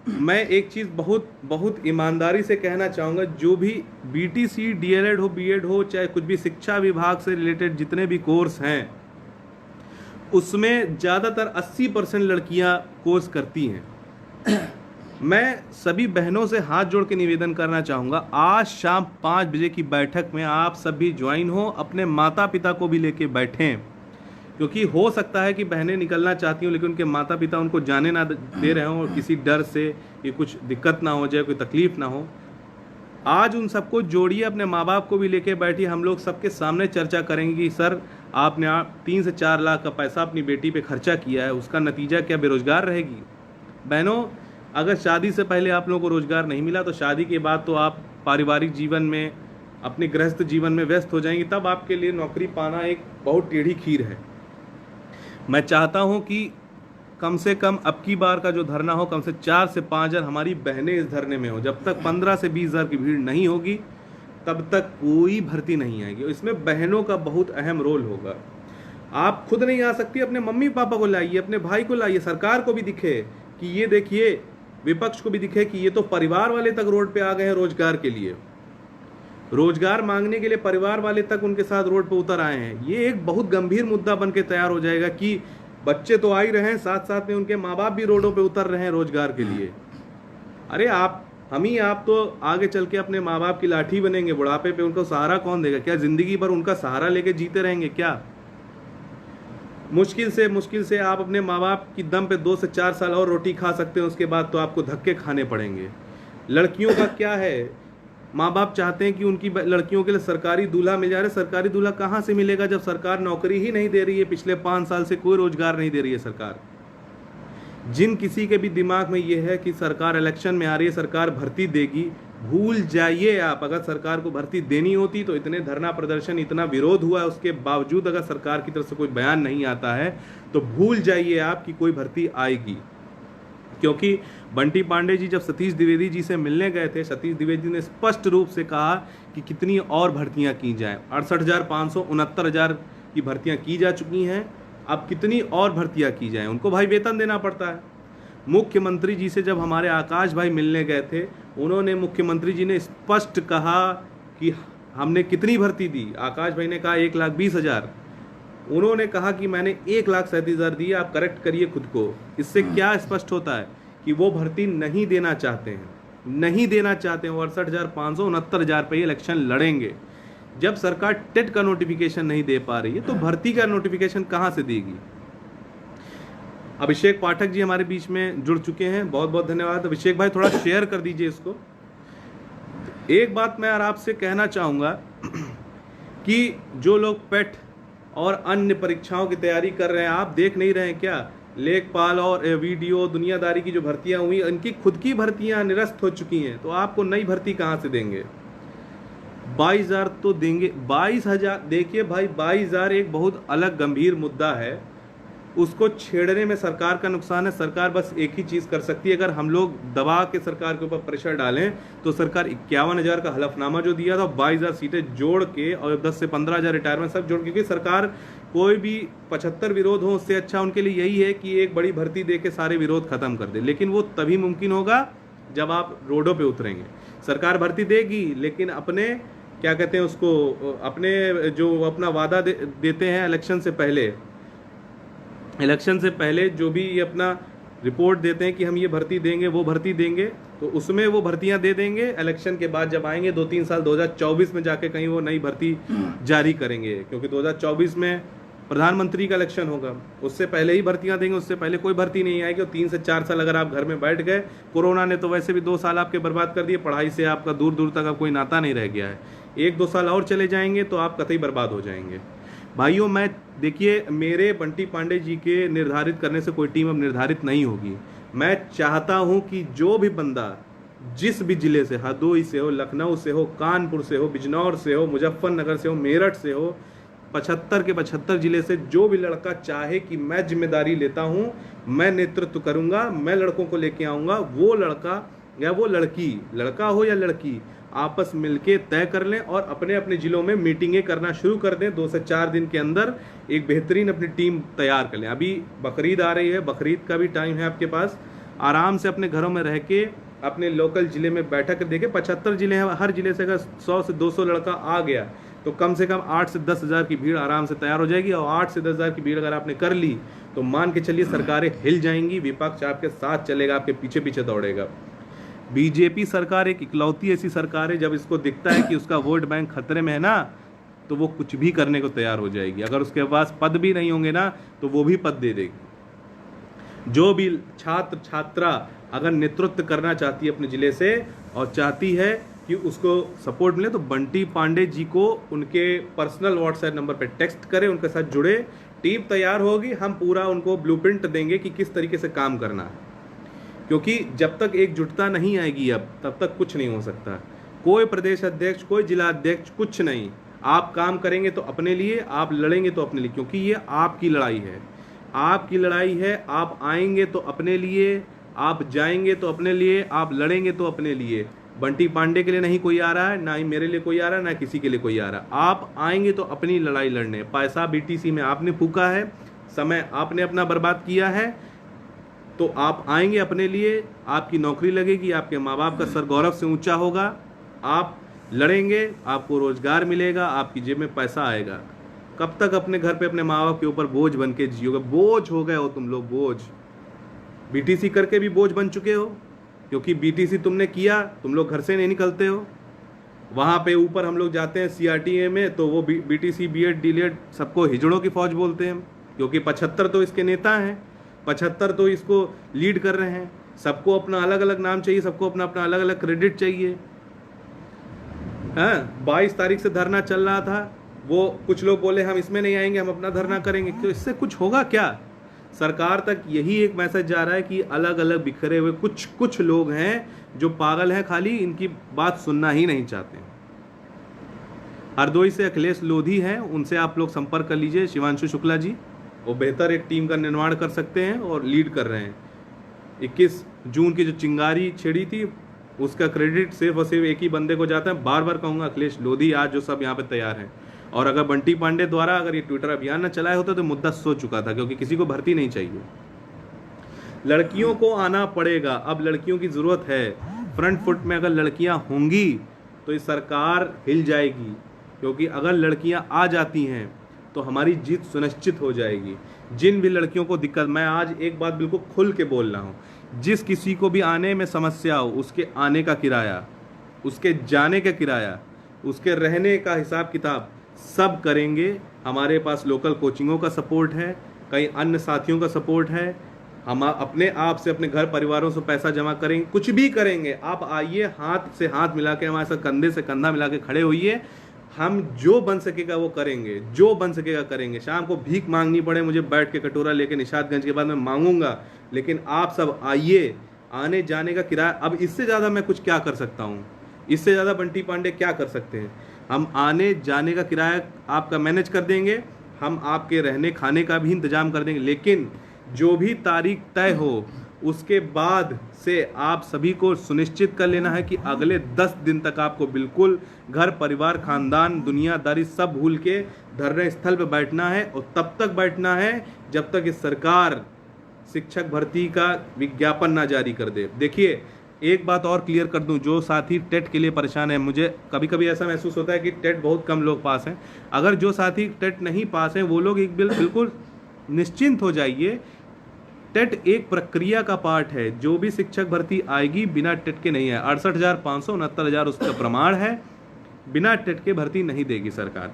मैं एक चीज़ बहुत बहुत ईमानदारी से कहना चाहूँगा, जो भी बीटीसी, डीएलएड हो, बीएड हो, चाहे कुछ भी शिक्षा विभाग से रिलेटेड जितने भी कोर्स हैं, उसमें ज़्यादातर 80% लड़कियां कोर्स करती हैं। मैं सभी बहनों से हाथ जोड़ के निवेदन करना चाहूँगा, आज शाम 5 बजे की बैठक में आप सभी ज्वाइन हो, अपने माता पिता को भी लेके बैठें, क्योंकि हो सकता है कि बहनें निकलना चाहती हों लेकिन उनके माता पिता उनको जाने ना दे रहे हों, किसी डर से कि कुछ दिक्कत ना हो जाए, कोई तकलीफ ना हो। आज उन सबको जोड़िए, अपने माँ बाप को भी लेके बैठिए, हम लोग सबके सामने चर्चा करेंगे कि सर आपने 3 से 4 लाख का पैसा अपनी बेटी पे खर्चा किया है, उसका नतीजा क्या बेरोजगार रहेगी। बहनों, अगर शादी से पहले आप लोगों को रोजगार नहीं मिला तो शादी के बाद तो आप पारिवारिक जीवन में, अपने गृहस्थ जीवन में व्यस्त हो जाएंगी, तब आपके लिए नौकरी पाना एक बहुत टेढ़ी खीर है। मैं चाहता हूं कि कम से कम अब की बार का जो धरना हो, कम से 4 से 5 हज़ार हमारी बहनें इस धरने में हो। जब तक 15 से 20 हज़ार की भीड़ नहीं होगी तब तक कोई भर्ती नहीं आएगी। इसमें बहनों का बहुत अहम रोल होगा। आप खुद नहीं आ सकती, अपने मम्मी पापा को लाइए, अपने भाई को लाइए, सरकार को भी दिखे कि ये देखिए, विपक्ष को भी दिखे कि ये तो परिवार वाले तक रोड पे आ गए हैं रोजगार के लिए, रोजगार मांगने के लिए परिवार वाले तक उनके साथ रोड पे उतर आए हैं। ये एक बहुत गंभीर मुद्दा बन के तैयार हो जाएगा कि बच्चे तो आ ही रहे हैं, साथ साथ में उनके माँ बाप भी रोडों पे उतर रहे हैं रोजगार के लिए। अरे आप तो आगे चल के अपने माँ बाप की लाठी बनेंगे, बुढ़ापे पे उनको सहारा कौन देगा? क्या जिंदगी भर उनका सहारा लेके जीते रहेंगे क्या? मुश्किल से आप अपने माँ बाप की दम पे 2 से 4 साल और रोटी खा सकते हैं, उसके बाद तो आपको धक्के खाने पड़ेंगे। लड़कियों का क्या है, माँ बाप चाहते हैं कि उनकी लड़कियों के लिए सरकारी दूल्हा मिल जाए। सरकारी दूल्हा कहाँ से मिलेगा जब सरकार नौकरी ही नहीं दे रही है? पिछले 5 साल से कोई रोजगार नहीं दे रही है सरकार। जिन किसी के भी दिमाग में ये है कि सरकार इलेक्शन में आ रही है, सरकार भर्ती देगी, भूल जाइए आप। अगर सरकार को भर्ती देनी होती तो इतने धरना प्रदर्शन, इतना विरोध हुआ, उसके बावजूद अगर सरकार की तरफ से कोई बयान नहीं आता है तो भूल जाइए आप कि कोई भर्ती आएगी। क्योंकि बंटी पांडे जी जब सतीश द्विवेदी जी से मिलने गए थे, सतीश द्विवेदी ने स्पष्ट रूप से कहा कि कितनी और भर्तियां की जाएं। 68,500, 69,000 की भर्तियां की जा चुकी हैं, अब कितनी और भर्तियां की जाएं। उनको भाई वेतन देना पड़ता है। मुख्यमंत्री जी से जब हमारे आकाश भाई मिलने गए थे, उन्होंने, मुख्यमंत्री जी ने स्पष्ट कहा कि हमने कितनी भर्ती दी। आकाश भाई ने कहा 1,20,000, उन्होंने कहा कि मैंने 1,37,000 दी। आप करेक्ट करिए खुद को। इससे क्या स्पष्ट होता है कि वो भर्ती नहीं देना चाहते हैं, नहीं देना चाहते हैं। 68,500, 69,000 पे इलेक्शन लड़ेंगे। जब सरकार टेट का नोटिफिकेशन नहीं दे पा रही है तो भर्ती का नोटिफिकेशन कहां से देगी? अभिषेक पाठक जी हमारे बीच में जुड़ चुके हैं, बहुत बहुत धन्यवाद। अभिषेक भाई थोड़ा शेयर कर दीजिए इसको। एक बात मैं आपसे कहना चाहूंगा कि जो लोग पेट और अन्य परीक्षाओं की तैयारी कर रहे हैं, आप देख नहीं रहे हैं क्या? लेखपाल और वीडियो दुनियादारी की जो भर्तियां हुई, इनकी खुद की भर्तियां निरस्त हो चुकी हैं, तो आपको नई भर्ती कहां से देंगे? 22,000 तो देंगे। 22,000 देखिए भाई, 22,000 एक बहुत अलग गंभीर मुद्दा है, उसको छेड़ने में सरकार का नुकसान है। सरकार बस एक ही चीज़ कर सकती है, अगर हम लोग दबा के सरकार के ऊपर प्रेशर डालें तो सरकार 51,000 का हलफनामा जो दिया था, 22,000 सीटें जोड़ के और 10 से 15,000 रिटायरमेंट सब जोड़, क्योंकि सरकार कोई भी 75 विरोध हो उससे अच्छा उनके लिए यही है कि एक बड़ी भर्ती दे के सारे विरोध खत्म कर दे। लेकिन वो तभी मुमकिन होगा जब आप रोडों पे उतरेंगे। सरकार भर्ती देगी लेकिन अपने, क्या कहते हैं उसको, अपने जो अपना वादा देते हैं इलेक्शन से पहले जो भी ये अपना रिपोर्ट देते हैं कि हम ये भर्ती देंगे, वो भर्ती देंगे, तो उसमें वो भर्तियां दे देंगे। इलेक्शन के बाद जब आएंगे 2-3 साल, 2024 में जाके कहीं वो नई भर्ती जारी करेंगे, क्योंकि 2024 में प्रधानमंत्री का इलेक्शन होगा। उससे पहले ही भर्तियां देंगे, उससे पहले कोई भर्ती नहीं आएगी। और 3 से 4 साल अगर आप घर में बैठ गए, कोरोना ने तो वैसे भी 2 साल आपके बर्बाद कर दिए, पढ़ाई से आपका दूर दूर तक अब कोई नाता नहीं रह गया है। 1-2 साल और चले जाएंगे तो आप कतई बर्बाद हो जाएंगे। भाइयों मैं देखिए, मेरे बंटी पांडे जी के निर्धारित करने से कोई टीम अब निर्धारित नहीं होगी। मैं चाहता हूं कि जो भी बंदा जिस भी जिले से, हरदोई से हो, लखनऊ से हो, कानपुर से हो, बिजनौर से हो, मुजफ्फरनगर से हो, मेरठ से हो, 75 के 75 जिले से जो भी लड़का चाहे कि मैं जिम्मेदारी लेता हूं, मैं नेतृत्व करूंगा, मैं लड़कों को लेके आऊंगा, वो लड़का या वो लड़की, लड़का हो या लड़की, आपस मिलके तय कर लें और अपने अपने जिलों में मीटिंगें करना शुरू कर दें। 2 से 4 दिन के अंदर एक बेहतरीन अपनी टीम तैयार कर लें। अभी बकरीद आ रही है, बकरीद का भी टाइम है आपके पास, आराम से अपने घरों में रह के अपने लोकल जिले में बैठक देखिए। 75 जिले हैं, हर जिले से अगर 100 से 200 लड़का आ गया तो कम से कम 8 से 10 हज़ार की भीड़ आराम से तैयार हो जाएगी। और 8 से 10 हज़ार की भीड़ अगर आपने कर ली तो मान के चलिए सरकारें हिल जाएंगी, विपक्ष आपके साथ चलेगा, आपके पीछे पीछे दौड़ेगा। बीजेपी सरकार एक इकलौती ऐसी सरकार है, जब इसको दिखता है कि उसका वोट बैंक खतरे में है ना, तो वो कुछ भी करने को तैयार हो जाएगी। अगर उसके पास पद भी नहीं होंगे ना, तो वो भी पद दे देगी। जो भी छात्र छात्रा अगर नेतृत्व करना चाहती है अपने जिले से और चाहती है कि उसको सपोर्ट मिले, तो बंटी पांडे जी को उनके पर्सनल व्हाट्सएप नंबर पे टेक्स्ट करें, उनके साथ जुड़े, टीम तैयार होगी, हम पूरा उनको ब्लूप्रिंट देंगे कि किस तरीके से काम करना है। क्योंकि जब तक एकजुटता नहीं आएगी अब, तब तक कुछ नहीं हो सकता। कोई प्रदेश अध्यक्ष, कोई जिला अध्यक्ष, कुछ नहीं। आप काम करेंगे तो अपने लिए, आप लड़ेंगे तो अपने लिए, क्योंकि ये आपकी लड़ाई है, आपकी लड़ाई है। आप आएंगे तो अपने लिए, आप जाएंगे तो अपने लिए, आप लड़ेंगे तो अपने लिए। बंटी पांडे के लिए नहीं कोई आ रहा है, ना ही मेरे लिए कोई आ रहा है, ना किसी के लिए कोई आ रहा है। आप आएंगे तो अपनी लड़ाई लड़ने। पैसा बीटीसी में आपने फूका है, समय आपने अपना बर्बाद किया है, तो आप आएंगे अपने लिए, आपकी नौकरी लगेगी, आपके माँ बाप का सर गौरव से ऊंचा होगा, आप लड़ेंगे, आपको रोजगार मिलेगा, आपकी जेब में पैसा आएगा। कब तक अपने घर पे अपने माँ बाप के ऊपर बोझ बन के जियोगे? बोझ हो गए हो तुम लोग, बोझ। बीटीसी करके भी बोझ बन चुके हो, क्योंकि बीटीसी तुमने किया, तुम लोग घर से नहीं निकलते हो। वहाँ पे ऊपर हम लोग जाते हैं सीआरटीए में, तो वो बीटीसी बीएड डीएड सबको हिजड़ों की फौज बोलते हैं, क्योंकि 75 तो इसके नेता हैं, 75 तो इसको लीड कर रहे हैं। सबको अपना अलग अलग नाम चाहिए, सबको अपना अपना अलग अलग क्रेडिट चाहिए। हाँ, 22 तारीख से धरना चल रहा था, वो कुछ लोग बोले हम इसमें नहीं आएंगे, हम अपना धरना करेंगे। तो इससे कुछ होगा क्या? सरकार तक यही एक मैसेज जा रहा है कि अलग अलग बिखरे हुए कुछ लोग हैं जो पागल हैं, खाली इनकी बात सुनना ही नहीं चाहते। हरदोई से अखिलेश लोधी हैं, उनसे आप लोग संपर्क कर लीजिए, शिवांशु शुक्ला जी, वो बेहतर एक टीम का निर्माण कर सकते हैं और लीड कर रहे हैं। 21 जून की जो चिंगारी छेड़ी थी, उसका क्रेडिट सिर्फ और सिर्फ एक ही बंदे को जाता है। बार बार कहूँगा, अखिलेश लोधी, आज जो सब यहाँ पे तैयार हैं। और अगर बंटी पांडे द्वारा अगर ये ट्विटर अभियान न चलाया होता तो मुद्दा सो चुका था, क्योंकि किसी को भर्ती नहीं चाहिए। लड़कियों को आना पड़ेगा, अब लड़कियों की जरूरत है। फ्रंट फुट में अगर लड़कियां होंगी तो ये सरकार हिल जाएगी, क्योंकि अगर लड़कियां आ जाती हैं तो हमारी जीत सुनिश्चित हो जाएगी। जिन भी लड़कियों को दिक्कत, मैं आज एक बात बिल्कुल खुल के बोल रहा हूँ, जिस किसी को भी आने में समस्या हो, उसके आने का किराया, उसके जाने का किराया, उसके रहने का हिसाब किताब सब करेंगे। हमारे पास लोकल कोचिंगों का सपोर्ट है, कई अन्य साथियों का सपोर्ट है। हम अपने आप से, अपने घर परिवारों से पैसा जमा करेंगे, कुछ भी करेंगे। आप आइए, हाथ से हाथ मिला के हमारे साथ कंधे से कंधा मिला के खड़े होइए। हम जो बन सकेगा वो करेंगे, जो बन सकेगा करेंगे। शाम को भीख मांगनी पड़े मुझे, बैठ के कटोरा लेके निशादगंज के बाद मैं मांगूंगा, लेकिन आप सब आइए। आने जाने का किराया, अब इससे ज़्यादा मैं कुछ क्या कर सकता हूँ? इससे ज़्यादा बंटी पांडे क्या कर सकते हैं? हम आने जाने का किराया आपका मैनेज कर देंगे, हम आपके रहने खाने का भी इंतजाम कर देंगे। लेकिन जो भी तारीख तय हो, उसके बाद से आप सभी को सुनिश्चित कर लेना है कि अगले 10 दिन तक आपको बिल्कुल घर परिवार खानदान दुनियादारी सब भूल के धरने स्थल पर बैठना है। और तब तक बैठना है जब तक इस सरकार शिक्षक भर्ती का विज्ञापन ना जारी कर दे। देखिए, एक बात और क्लियर कर दूं, जो साथी टेट के लिए परेशान है, मुझे कभी कभी ऐसा महसूस होता है कि टेट बहुत कम लोग पास हैं। अगर जो साथी टेट नहीं पास हैं, वो लोग एक बिल्कुल निश्चिंत हो जाइए। टेट एक प्रक्रिया का पार्ट है। जो भी शिक्षक भर्ती आएगी बिना टेट के नहीं है। 68,500 69,000 उसका प्रमाण है। बिना टेट के भर्ती नहीं देगी सरकार।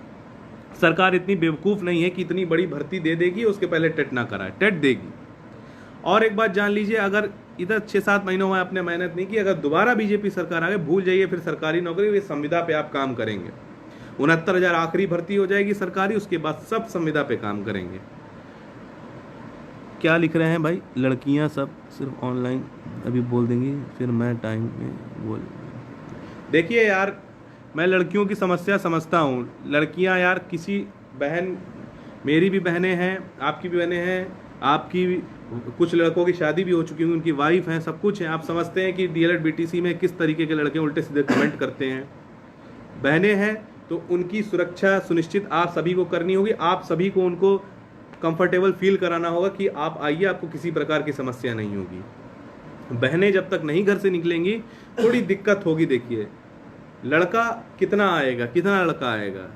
सरकार इतनी बेवकूफ़ नहीं है कि इतनी बड़ी भर्ती दे देगी उसके पहले टेट ना कराए, टेट देगी। और एक बात जान लीजिए, अगर इधर 6-7 महीनों में आपने मेहनत नहीं की, अगर दोबारा बीजेपी सरकार आ गई, भूल जाइए फिर सरकारी नौकरी, ये संविदा पे आप काम करेंगे। 69,000 आखिरी भर्ती हो जाएगी सरकारी, उसके बाद सब संविदा पे काम करेंगे। क्या लिख रहे हैं भाई? लड़कियां सब सिर्फ ऑनलाइन अभी बोल देंगी, फिर मैं टाइम में बोल। देखिए यार, मैं लड़कियों की समस्या समझता हूँ। लड़कियां यार, किसी बहन, मेरी भी बहनें हैं, आपकी भी बहनें हैं, आपकी कुछ लड़कों की शादी भी हो चुकी है, उनकी वाइफ हैं, सब कुछ है। आप समझते हैं कि डीएलएड बीटीसी में किस तरीके के लड़के उल्टे सीधे कमेंट करते हैं। बहनें हैं तो उनकी सुरक्षा सुनिश्चित आप सभी को करनी होगी। आप सभी को उनको कंफर्टेबल फील कराना होगा कि आप आइए, आपको किसी प्रकार की समस्या नहीं होगी। बहनें जब तक नहीं घर से निकलेंगी थोड़ी दिक्कत होगी। देखिए, लड़का कितना आएगा, कितना लड़का आएगा।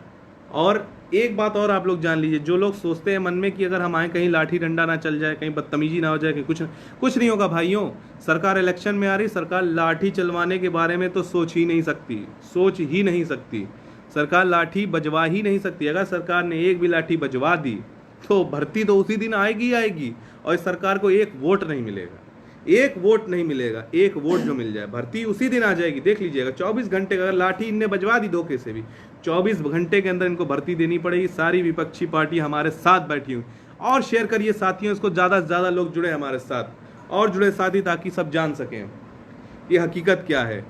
और एक बात और आप लोग जान लीजिए, जो लोग सोचते हैं मन में कि अगर हम आए कहीं लाठी डंडा ना चल जाए, कहीं बदतमीजी ना हो जाए, कहीं कुछ नहीं होगा भाइयों। सरकार इलेक्शन में आ रही, सरकार लाठी चलवाने के बारे में तो सोच ही नहीं सकती। सरकार लाठी बजवा ही नहीं सकती। अगर सरकार ने एक भी लाठी बजवा दी तो भर्ती तो उसी दिन आएगी और इस सरकार को एक वोट नहीं मिलेगा। एक वोट जो मिल जाए, भर्ती उसी दिन आ जाएगी। देख लीजिएगा, 24 घंटे अगर लाठी इनने बजवा दी धोखे से भी, 24 घंटे के अंदर इनको भर्ती देनी पड़ेगी। सारी विपक्षी पार्टी हमारे साथ बैठी हुई। और शेयर करिए साथियों, इसको ज़्यादा से ज़्यादा लोग जुड़े हमारे साथ और जुड़े साथी, ताकि सब जान सकें ये हकीकत क्या है।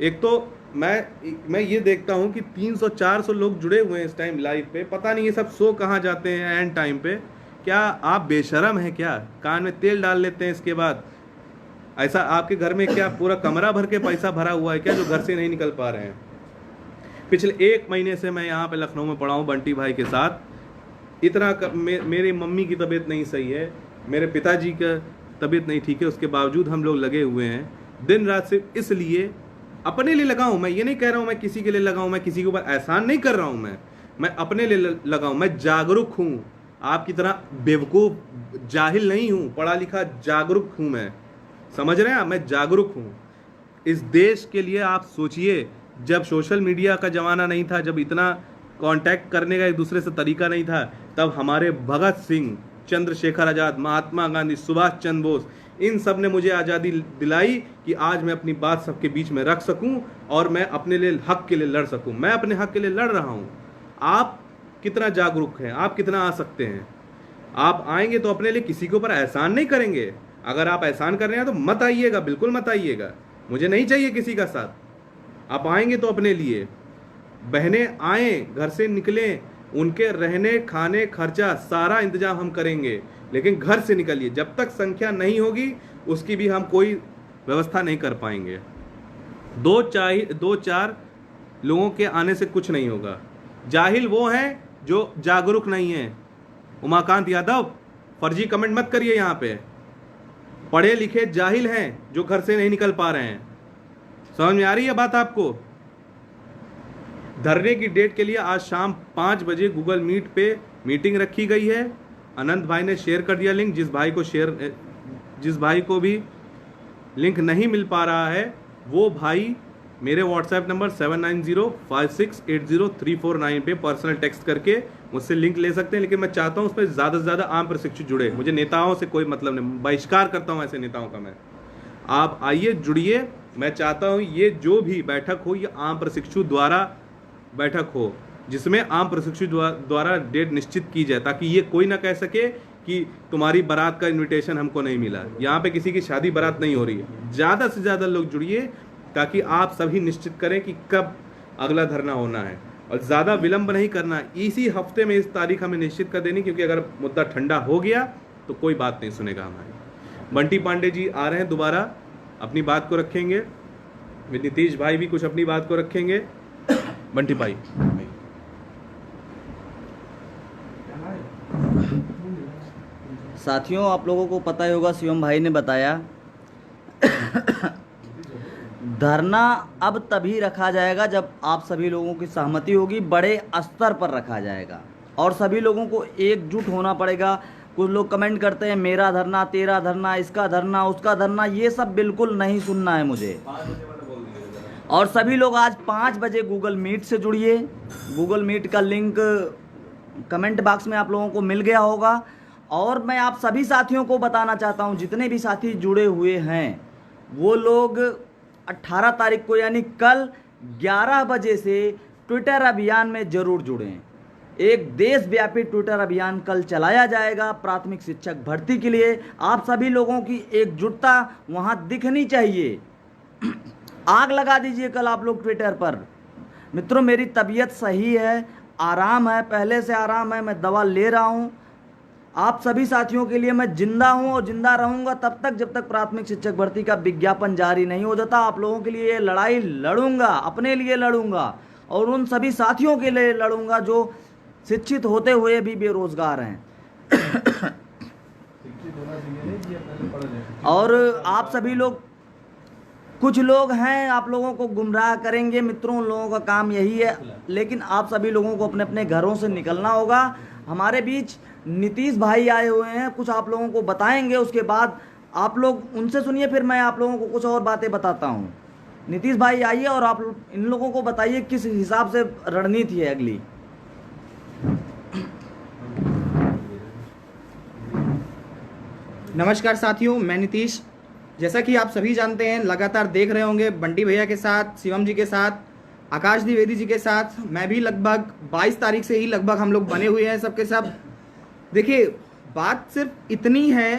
एक तो मैं ये देखता हूँ कि 300-400 लोग जुड़े हुए हैं इस टाइम लाइव पे। पता नहीं ये सब सो कहाँ जाते हैं एंड टाइम पे। क्या आप बेशरम हैं क्या? कान में तेल डाल लेते हैं इसके बाद। ऐसा आपके घर में क्या पूरा कमरा भर के पैसा भरा हुआ है क्या, जो घर से नहीं निकल पा रहे हैं? पिछले 1 महीने से मैं यहाँ पे लखनऊ में पड़ा हूँ बंटी भाई के साथ। मेरी मम्मी की तबीयत नहीं सही है, मेरे पिताजी का तबीयत नहीं ठीक है, उसके बावजूद हम लोग लगे हुए हैं दिन रात। सिर्फ इसलिए अपने लिए लगा हूँ। मैं ये नहीं कह रहा हूँ मैं किसी के लिए लगा हूँ, मैं किसी के ऊपर एहसान नहीं कर रहा हूँ। मैं अपने लिए लगा हूँ। मैं जागरूक हूँ, आपकी तरह बेवकूफ़ जाहिल नहीं हूँ, पढ़ा लिखा जागरूक हूँ। मैं समझ रहे हैं, मैं जागरूक हूँ। इस देश के लिए आप सोचिए, जब सोशल मीडिया का ज़माना नहीं था, जब इतना कांटेक्ट करने का एक दूसरे से तरीका नहीं था, तब हमारे भगत सिंह, चंद्रशेखर आज़ाद, महात्मा गांधी, सुभाष चंद्र बोस, इन सब ने मुझे आज़ादी दिलाई कि आज मैं अपनी बात सबके बीच में रख सकूं और मैं अपने लिए हक के लिए लड़ सकूं। मैं अपने हक के लिए लड़ रहा हूं। आप कितना जागरूक हैं, आप कितना आ सकते हैं? आप आएंगे तो अपने लिए किसी के ऊपर एहसान नहीं करेंगे। अगर आप एहसान कर रहे हैं तो मत आइएगा, बिल्कुल मत आइएगा। मुझे नहीं चाहिए किसी का साथ। आप आएंगे तो अपने लिए। बहनें आएँ, घर से निकलें, उनके रहने खाने खर्चा सारा इंतजाम हम करेंगे, लेकिन घर से निकलिए। जब तक संख्या नहीं होगी उसकी भी हम कोई व्यवस्था नहीं कर पाएंगे। 2-4 लोगों के आने से कुछ नहीं होगा। जाहिल वो हैं जो जागरूक नहीं हैं। उमाकांत यादव, फर्जी कमेंट मत करिए यहाँ पे। पढ़े लिखे जाहिल हैं जो घर से नहीं निकल पा रहे हैं। समझ में आ रही है बात आपको? धरने की डेट के लिए आज शाम 5 बजे गूगल मीट पे मीटिंग रखी गई है। अनंत भाई ने शेयर कर दिया लिंक। जिस भाई को भी लिंक नहीं मिल पा रहा है वो भाई मेरे व्हाट्सएप नंबर 7905680349 पे पर्सनल टेक्स्ट करके मुझसे लिंक ले सकते हैं। लेकिन मैं चाहता हूँ उस पर ज़्यादा से ज़्यादा आम प्रशिक्षु जुड़े। मुझे नेताओं से कोई मतलब नहीं, बहिष्कार करता हूँ ऐसे नेताओं का मैं। आप आइए, जुड़िए। मैं चाहता हूँ ये जो भी बैठक हो, ये आम प्रशिक्षु द्वारा बैठक हो, जिसमें आम प्रशिक्षु द्वारा डेट निश्चित की जाए, ताकि ये कोई ना कह सके कि तुम्हारी बारात का इनविटेशन हमको नहीं मिला। यहाँ पे किसी की शादी बारात नहीं हो रही है। ज़्यादा से ज़्यादा लोग जुड़िए ताकि आप सभी निश्चित करें कि कब अगला धरना होना है, और ज़्यादा विलंब नहीं करना। इसी हफ्ते में इस तारीख हमें निश्चित कर देनी, क्योंकि अगर मुद्दा ठंडा हो गया तो कोई बात नहीं सुनेगा हमारी। बंटी पांडे जी आ रहे हैं दोबारा, अपनी बात को रखेंगे। नीतीश भाई भी कुछ अपनी बात को रखेंगे। बंटी भाई, साथियों, आप लोगों को पता ही होगा, शिवम भाई ने बताया, धरना अब तभी रखा जाएगा जब आप सभी लोगों की सहमति होगी। बड़े स्तर पर रखा जाएगा और सभी लोगों को एकजुट होना पड़ेगा। कुछ लोग कमेंट करते हैं मेरा धरना, तेरा धरना, इसका धरना, उसका धरना, ये सब बिल्कुल नहीं सुनना है मुझे। और सभी लोग आज 5 बजे गूगल मीट से जुड़िए। गूगल मीट का लिंक कमेंट बॉक्स में आप लोगों को मिल गया होगा। और मैं आप सभी साथियों को बताना चाहता हूं, जितने भी साथी जुड़े हुए हैं वो लोग 18 तारीख को यानी कल 11 बजे से ट्विटर अभियान में जरूर जुड़ें। एक देशव्यापी ट्विटर अभियान कल चलाया जाएगा प्राथमिक शिक्षक भर्ती के लिए। आप सभी लोगों की एकजुटता वहां दिखनी चाहिए। आग लगा दीजिए कल आप लोग ट्विटर पर। मित्रों, मेरी तबीयत सही है, आराम है, पहले से आराम है, मैं दवा ले रहा हूं। आप सभी साथियों के लिए मैं जिंदा हूं और जिंदा रहूंगा तब तक जब तक प्राथमिक शिक्षक भर्ती का विज्ञापन जारी नहीं हो जाता। आप लोगों के लिए ये लड़ाई लड़ूंगा, अपने लिए लड़ूंगा और उन सभी साथियों के लिए लड़ूंगा जो शिक्षित होते हुए भी बेरोजगार हैं। और आप सभी लोग, कुछ लोग हैं आप लोगों को गुमराह करेंगे मित्रों, उन लोगों का काम यही है। लेकिन आप सभी लोगों को अपने अपने घरों से निकलना होगा। हमारे बीच नीतीश भाई आए हुए हैं, कुछ आप लोगों को बताएंगे, उसके बाद आप लोग उनसे सुनिए, फिर मैं आप लोगों को कुछ और बातें बताता हूँ। नीतीश भाई आइए और आप इन लोगों को बताइए किस हिसाब से रणनीति है अगली। नमस्कार साथियों, मैं नीतीश। जैसा कि आप सभी जानते हैं, लगातार देख रहे होंगे बंटी भैया के साथ, शिवम जी के साथ, आकाश द्विवेदी जी के साथ, मैं भी लगभग 22 तारीख से ही लगभग हम लोग बने हुए हैं सबके सब। देखिए, बात सिर्फ इतनी है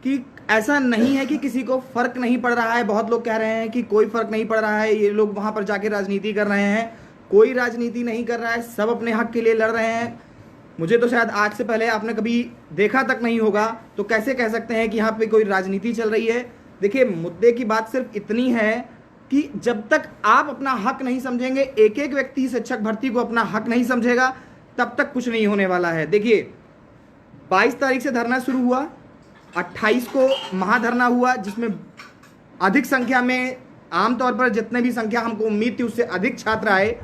कि ऐसा नहीं है कि किसी को फ़र्क नहीं पड़ रहा है। बहुत लोग कह रहे हैं कि कोई फ़र्क नहीं पड़ रहा है, ये लोग वहाँ पर जाके राजनीति कर रहे हैं। कोई राजनीति नहीं कर रहा है, सब अपने हक के लिए लड़ रहे हैं। मुझे तो शायद आज से पहले आपने कभी देखा तक नहीं होगा, तो कैसे कह सकते हैं कि यहाँ पे कोई राजनीति चल रही है। देखिए, मुद्दे की बात सिर्फ इतनी है कि जब तक आप अपना हक नहीं समझेंगे, एक एक व्यक्ति शिक्षक भर्ती को अपना हक नहीं समझेगा, तब तक कुछ नहीं होने वाला है। देखिए, 22 तारीख से धरना शुरू हुआ, 28 को महाधरना हुआ, जिसमें अधिक संख्या में, आमतौर पर जितने भी संख्या हमको उम्मीद थी उससे अधिक छात्र आए।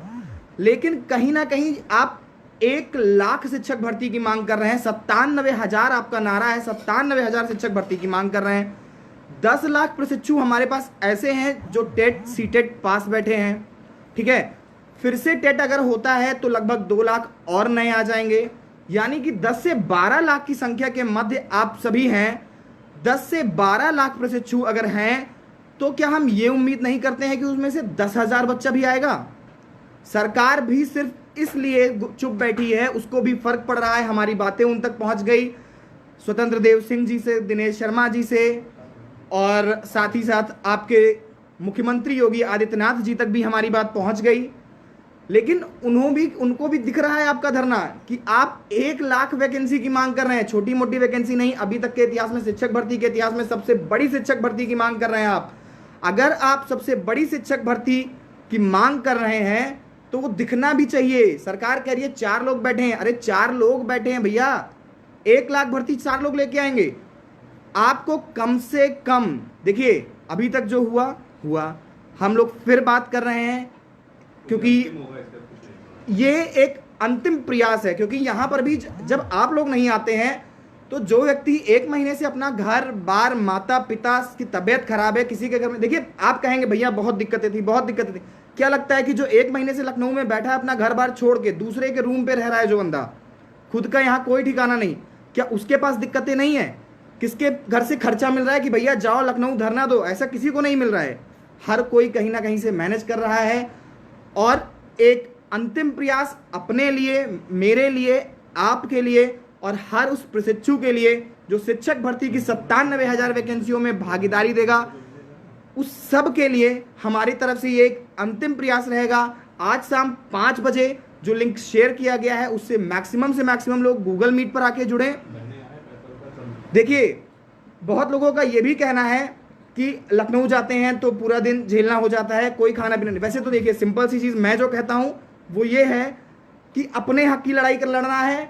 लेकिन कहीं ना कहीं आप 1 लाख शिक्षक भर्ती की मांग कर रहे हैं। 97,000 आपका नारा है, 97,000 शिक्षक भर्ती की मांग कर रहे हैं। 10 लाख प्रशिक्षु हमारे पास ऐसे हैं जो टेट सीटेट पास बैठे हैं, ठीक है। फिर से टेट अगर होता है तो लगभग 2 लाख और नए आ जाएंगे, यानी कि 10 से 12 लाख की संख्या के मध्य आप सभी हैं। 10 से 12 लाख प्रशिक्षु अगर हैं तो क्या हम ये उम्मीद नहीं करते हैं कि उसमें से 10,000 बच्चा भी आएगा? सरकार भी सिर्फ इसलिए चुप बैठी है, उसको भी फर्क पड़ रहा है। हमारी बातें उन तक पहुंच गई, स्वतंत्र देव सिंह जी से, दिनेश शर्मा जी से, और साथ ही साथ आपके मुख्यमंत्री योगी आदित्यनाथ जी तक भी हमारी बात पहुंच गई। लेकिन उनको भी दिख रहा है आपका धरना कि आप 1 लाख वैकेंसी की मांग कर रहे हैं। छोटी मोटी वैकेंसी नहीं, अभी तक के इतिहास में, शिक्षक भर्ती के इतिहास में सबसे बड़ी शिक्षक भर्ती की मांग कर रहे हैं आप। अगर आप सबसे बड़ी शिक्षक भर्ती की मांग कर रहे हैं तो वो दिखना भी चाहिए। सरकार कह रही है 4 लोग बैठे हैं, अरे 4 लोग बैठे हैं भैया, 1 लाख भर्ती 4 लोग लेके आएंगे। आपको कम से कम, देखिए अभी तक जो हुआ, हम लोग फिर बात कर रहे हैं क्योंकि ये एक अंतिम प्रयास है। क्योंकि यहाँ पर भी जब आप लोग नहीं आते हैं तो जो व्यक्ति 1 महीने से अपना घर बार, माता पिता की तबीयत खराब है, किसी के घर में, देखिए आप कहेंगे भैया बहुत दिक्कतें थी, बहुत दिक्कतें थी। क्या लगता है कि जो 1 महीने से लखनऊ में बैठा है, अपना घर बार छोड़ के दूसरे के रूम पे रह रहा है जो बंदा, खुद का यहाँ कोई ठिकाना नहीं, क्या उसके पास दिक्कतें नहीं है? किसके घर से खर्चा मिल रहा है कि भैया जाओ लखनऊ धरना दो? ऐसा किसी को नहीं मिल रहा है। हर कोई कहीं ना कहीं से मैनेज कर रहा है। और एक अंतिम प्रयास अपने लिए, मेरे लिए, आपके लिए और हर उस प्रशिक्षु के लिए जो शिक्षक भर्ती की 97,000 वैकेंसियों में भागीदारी देगा, उस सब के लिए हमारी तरफ से ये एक अंतिम प्रयास रहेगा। आज शाम 5 बजे जो लिंक शेयर किया गया है उससे मैक्सिमम से मैक्सिमम लोग गूगल मीट पर आके जुड़ें। देखिए, बहुत लोगों का ये भी कहना है कि लखनऊ जाते हैं तो पूरा दिन झेलना हो जाता है, कोई खाना पीना नहीं। वैसे तो देखिए, सिंपल सी चीज़ मैं जो कहता हूँ वो ये है कि अपने हक की लड़ाई कर लड़ना है।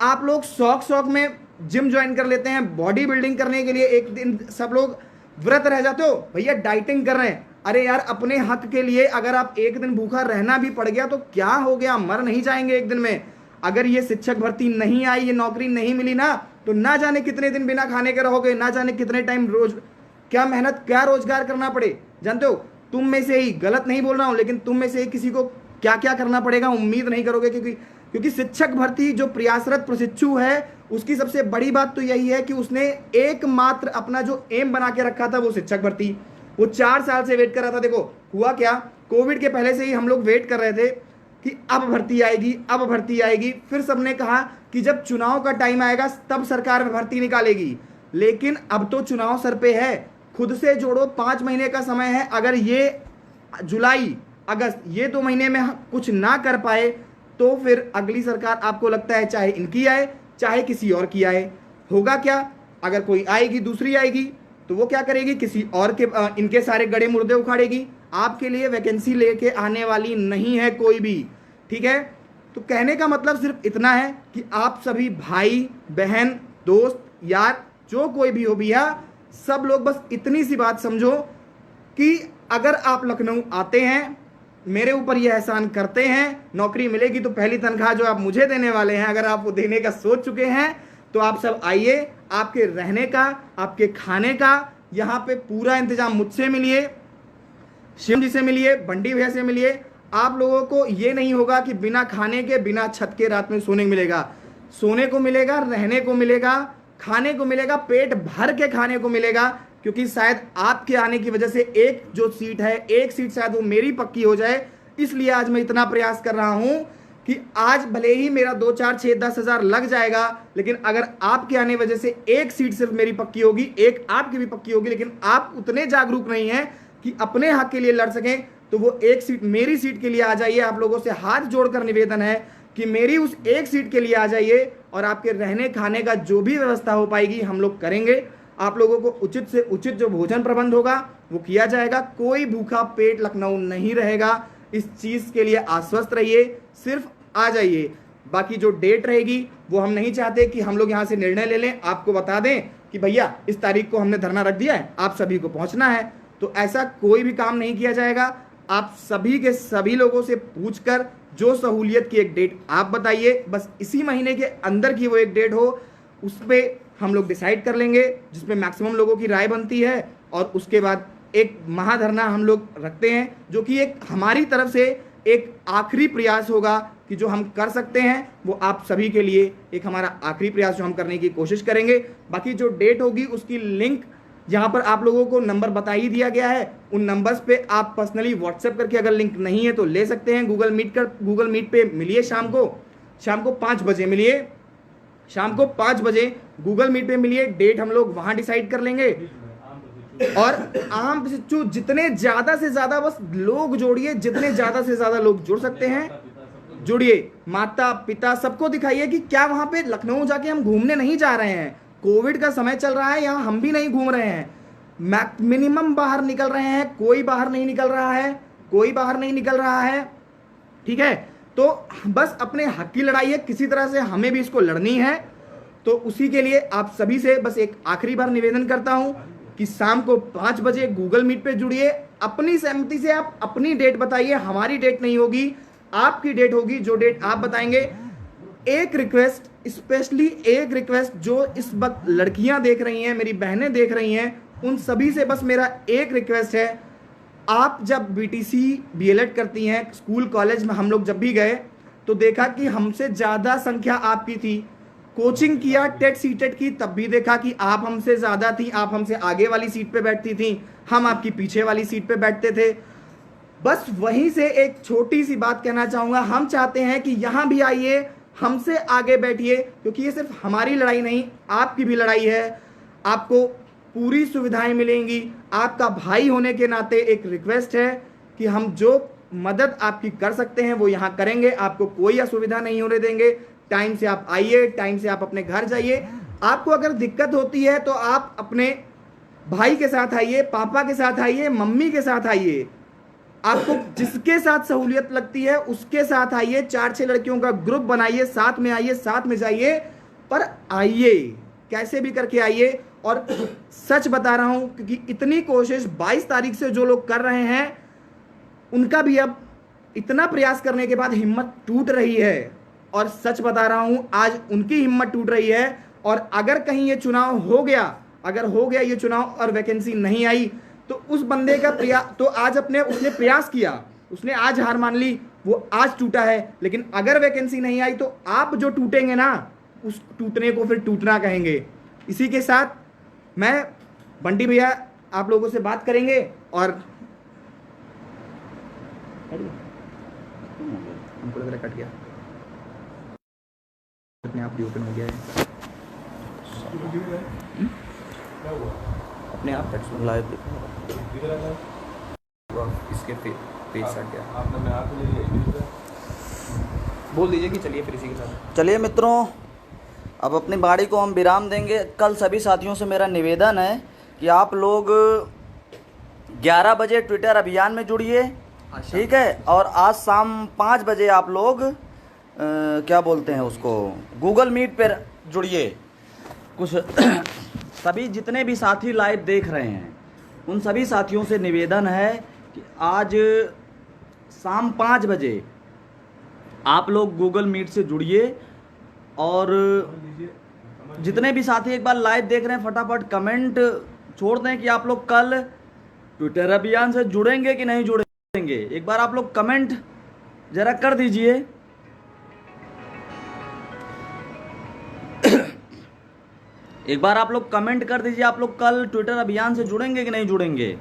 आप लोग शौक में जिम ज्वाइन कर लेते हैं, बॉडी बिल्डिंग करने के लिए एक दिन सब लोग व्रत रह जाते हो, भैया डाइटिंग कर रहे हैं। अरे यार, अपने हक के लिए अगर आप एक दिन भूखा रहना भी पड़ गया तो क्या हो गया, मर नहीं जाएंगे एक दिन में। अगर ये शिक्षक भर्ती नहीं आई, ये नौकरी नहीं मिली ना, तो ना जाने कितने दिन बिना खाने के रहोगे, ना जाने कितने टाइम रोज क्या मेहनत, क्या रोजगार करना पड़े। जानते हो, तुम में से ही, गलत नहीं बोल रहा हूँ, लेकिन तुम में से ही किसी को क्या क्या करना पड़ेगा उम्मीद नहीं करोगे। क्योंकि शिक्षक भर्ती जो प्रयासरत प्रशिक्षु है, उसकी सबसे बड़ी बात तो यही है कि उसने एकमात्र अपना जो एम बना के रखा था वो शिक्षक भर्ती, वो 4 साल से वेट कर रहा था। देखो हुआ क्या, कोविड के पहले से ही हम लोग वेट कर रहे थे। कि अब भर्ती आएगी, अब भर्ती आएगी। फिर सबने कहा कि जब चुनाव का टाइम आएगा तब सरकार भर्ती निकालेगी। लेकिन अब तो चुनाव सर पे है, खुद से जोड़ो, 5 महीने का समय है। अगर ये जुलाई अगस्त ये 2 महीने में कुछ ना कर पाए तो फिर अगली सरकार आपको लगता है चाहे इनकी आए चाहे किसी और की आए, होगा क्या? अगर कोई आएगी, दूसरी आएगी, तो वो क्या करेगी? किसी और के इनके सारे गड़े मुर्दे उखाड़ेगी। आपके लिए वैकेंसी लेके आने वाली नहीं है कोई भी, ठीक है? तो कहने का मतलब सिर्फ इतना है कि आप सभी भाई बहन दोस्त यार जो कोई भी हो भैया, सब लोग बस इतनी सी बात समझो कि अगर आप लखनऊ आते हैं, मेरे ऊपर ये एहसान करते हैं, नौकरी मिलेगी तो पहली तनख्वाह जो आप मुझे देने वाले हैं, अगर आप वो देने का सोच चुके हैं तो आप सब आइए। आपके रहने का, आपके खाने का यहाँ पे पूरा इंतजाम मुझसे मिलिए, शिव जी से मिलिए, बंटी भैया से मिलिए। आप लोगों को ये नहीं होगा कि बिना खाने के, बिना छत के रात में सोने को मिलेगा। सोने को मिलेगा, रहने को मिलेगा, खाने को मिलेगा, पेट भर के खाने को मिलेगा। क्योंकि शायद आपके आने की वजह से एक जो सीट है, एक सीट शायद वो मेरी पक्की हो जाए। इसलिए आज मैं इतना प्रयास कर रहा हूं कि आज भले ही मेरा 2, 4, 6, 10 हज़ार लग जाएगा, लेकिन अगर आपके आने वजह से एक सीट सिर्फ मेरी पक्की होगी, एक आपकी भी पक्की होगी, लेकिन आप उतने जागरूक नहीं हैं कि अपने हक के लिए लड़ सकें, तो वो एक सीट मेरी सीट के लिए आ जाइए। आप लोगों से हाथ जोड़कर निवेदन है कि मेरी उस एक सीट के लिए आ जाइए और आपके रहने खाने का जो भी व्यवस्था हो पाएगी हम लोग करेंगे। आप लोगों को उचित से उचित जो भोजन प्रबंध होगा वो किया जाएगा। कोई भूखा पेट लखनऊ नहीं रहेगा, इस चीज़ के लिए आश्वस्त रहिए, सिर्फ आ जाइए। बाकी जो डेट रहेगी वो हम नहीं चाहते कि हम लोग यहाँ से निर्णय ले लें, आपको बता दें कि भैया इस तारीख को हमने धरना रख दिया है, आप सभी को पहुँचना है। तो ऐसा कोई भी काम नहीं किया जाएगा। आप सभी के सभी लोगों से पूछकर जो सहूलियत की एक डेट आप बताइए, बस इसी महीने के अंदर की वो एक डेट हो, उस पर हम लोग डिसाइड कर लेंगे जिसमें मैक्सिमम लोगों की राय बनती है। और उसके बाद एक महाधरना हम लोग रखते हैं, जो कि एक हमारी तरफ से एक आखिरी प्रयास होगा कि जो हम कर सकते हैं वो आप सभी के लिए एक हमारा आखिरी प्रयास जो हम करने की कोशिश करेंगे। बाकी जो डेट होगी उसकी लिंक यहाँ पर आप लोगों को नंबर बता ही दिया गया है, उन नंबर्स पे आप पर्सनली व्हाट्सएप करके अगर लिंक नहीं है तो ले सकते हैं। गूगल मीट पे मिलिए, शाम को 5 बजे मिलिए, शाम को 5 बजे गूगल मीट पे मिलिए। डेट हम लोग वहां डिसाइड कर लेंगे। और आम बिच्चू जितने ज्यादा से ज्यादा बस लोग जोड़िए, जितने ज्यादा से ज्यादा लोग जुड़ सकते हैं जुड़िए। माता पिता सबको दिखाइए कि क्या वहां पे लखनऊ जाके हम घूमने नहीं जा रहे हैं। कोविड का समय चल रहा है, यहाँ हम भी नहीं घूम रहे हैं, मिनिमम बाहर निकल रहे हैं, कोई बाहर नहीं निकल रहा है, कोई बाहर नहीं निकल रहा है, ठीक है? तो बस अपने हक की लड़ाई है, किसी तरह से हमें भी इसको लड़नी है। तो उसी के लिए आप सभी से बस एक आखिरी बार निवेदन करता हूं कि शाम को 5 बजे गूगल मीट पे जुड़िए। अपनी सहमति से आप अपनी डेट बताइए, हमारी डेट नहीं होगी, आपकी डेट होगी, जो डेट आप बताएंगे। एक रिक्वेस्ट, स्पेशली एक रिक्वेस्ट, जो इस वक्त लड़कियां देख रही हैं, मेरी बहनें देख रही हैं, उन सभी से बस मेरा एक रिक्वेस्ट है। आप जब बीटीसी बीएलएड करती हैं, स्कूल कॉलेज में हम लोग जब भी गए तो देखा कि हमसे ज़्यादा संख्या आपकी थी। कोचिंग किया टेट सीटेट की, तब भी देखा कि आप हमसे ज़्यादा थी, आप हमसे आगे वाली सीट पे बैठती थी, हम आपकी पीछे वाली सीट पे बैठते थे। बस वहीं से एक छोटी सी बात कहना चाहूँगा, हम चाहते हैं कि यहाँ भी आइए, हमसे आगे बैठिए, क्योंकि ये सिर्फ हमारी लड़ाई नहीं, आपकी भी लड़ाई है। आपको पूरी सुविधाएं मिलेंगी। आपका भाई होने के नाते एक रिक्वेस्ट है कि हम जो मदद आपकी कर सकते हैं वो यहाँ करेंगे, आपको कोई असुविधा नहीं होने देंगे। टाइम से आप आइए, टाइम से आप अपने घर जाइए। आपको अगर दिक्कत होती है तो आप अपने भाई के साथ आइए, पापा के साथ आइए, मम्मी के साथ आइए, आपको जिसके साथ सहूलियत लगती है उसके साथ आइए। 4-6 लड़कियों का ग्रुप बनाइए, साथ में आइए, साथ में जाइए, पर आइए, कैसे भी करके आइए। और सच बता रहा हूं क्योंकि इतनी कोशिश 22 तारीख से जो लोग कर रहे हैं उनका भी अब इतना प्रयास करने के बाद हिम्मत टूट रही है। और सच बता रहा हूं, आज उनकी हिम्मत टूट रही है। और अगर कहीं ये चुनाव हो गया, अगर हो गया ये चुनाव और वैकेंसी नहीं आई, तो उस बंदे का प्रयास तो आज उसने प्रयास किया, उसने आज हार मान ली, वो आज टूटा है। लेकिन अगर वैकेंसी नहीं आई तो आप जो टूटेंगे ना, उस टूटने को फिर टूटना कहेंगे। इसी के साथ मैं बंटी भैया आप लोगों से बात करेंगे और क्यों हो गया? हमको लग रहा है कट गया, अपने आप ओपन हो गया है, अपने आप कट लाइव दिखा। इसके पेज हट गया। बोल दीजिए कि चलिए फिर इसी के साथ। चलिए मित्रों, अब अपनी बाड़ी को हम विराम देंगे। कल सभी साथियों से मेरा निवेदन है कि आप लोग 11 बजे ट्विटर अभियान में जुड़िए, ठीक है, और आज शाम 5 बजे आप लोग क्या बोलते हैं उसको, गूगल मीट पर जुड़िए। कुछ सभी जितने भी साथी लाइव देख रहे हैं उन सभी साथियों से निवेदन है कि आज शाम 5 बजे आप लोग गूगल मीट से जुड़िए, और जितने भी साथी एक बार लाइव देख रहे हैं फटाफट कमेंट छोड़ दें कि आप लोग कल ट्विटर अभियान से जुड़ेंगे कि नहीं जुड़ेंगे। एक बार आप लोग कमेंट जरा कर दीजिए। एक बार आप लोग कमेंट कर दीजिए, आप लोग कल ट्विटर अभियान से जुड़ेंगे कि नहीं जुड़ेंगे,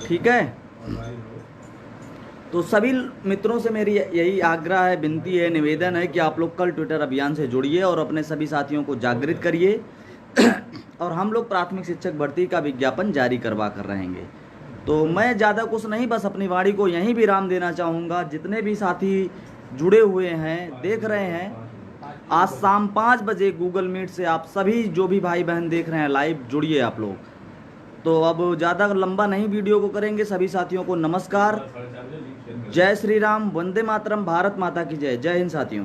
ठीक है। तो सभी मित्रों से मेरी यही आग्रह है, विनती है, निवेदन है कि आप लोग कल ट्विटर अभियान से जुड़िए और अपने सभी साथियों को जागृत करिए और हम लोग प्राथमिक शिक्षक भर्ती का विज्ञापन जारी करवा कर रहेंगे। तो मैं ज़्यादा कुछ नहीं, बस अपनी वाणी को यहीं विराम देना चाहूँगा। जितने भी साथी जुड़े हुए हैं, देख रहे हैं, आज शाम 5 बजे गूगल मीट से आप सभी जो भी भाई बहन देख रहे हैं लाइव जुड़िए आप लोग। तो अब ज़्यादा लंबा नहीं वीडियो को करेंगे। सभी साथियों को नमस्कार, जय श्री राम, वंदे मातरम, भारत माता की जय। जय हिंद साथियों।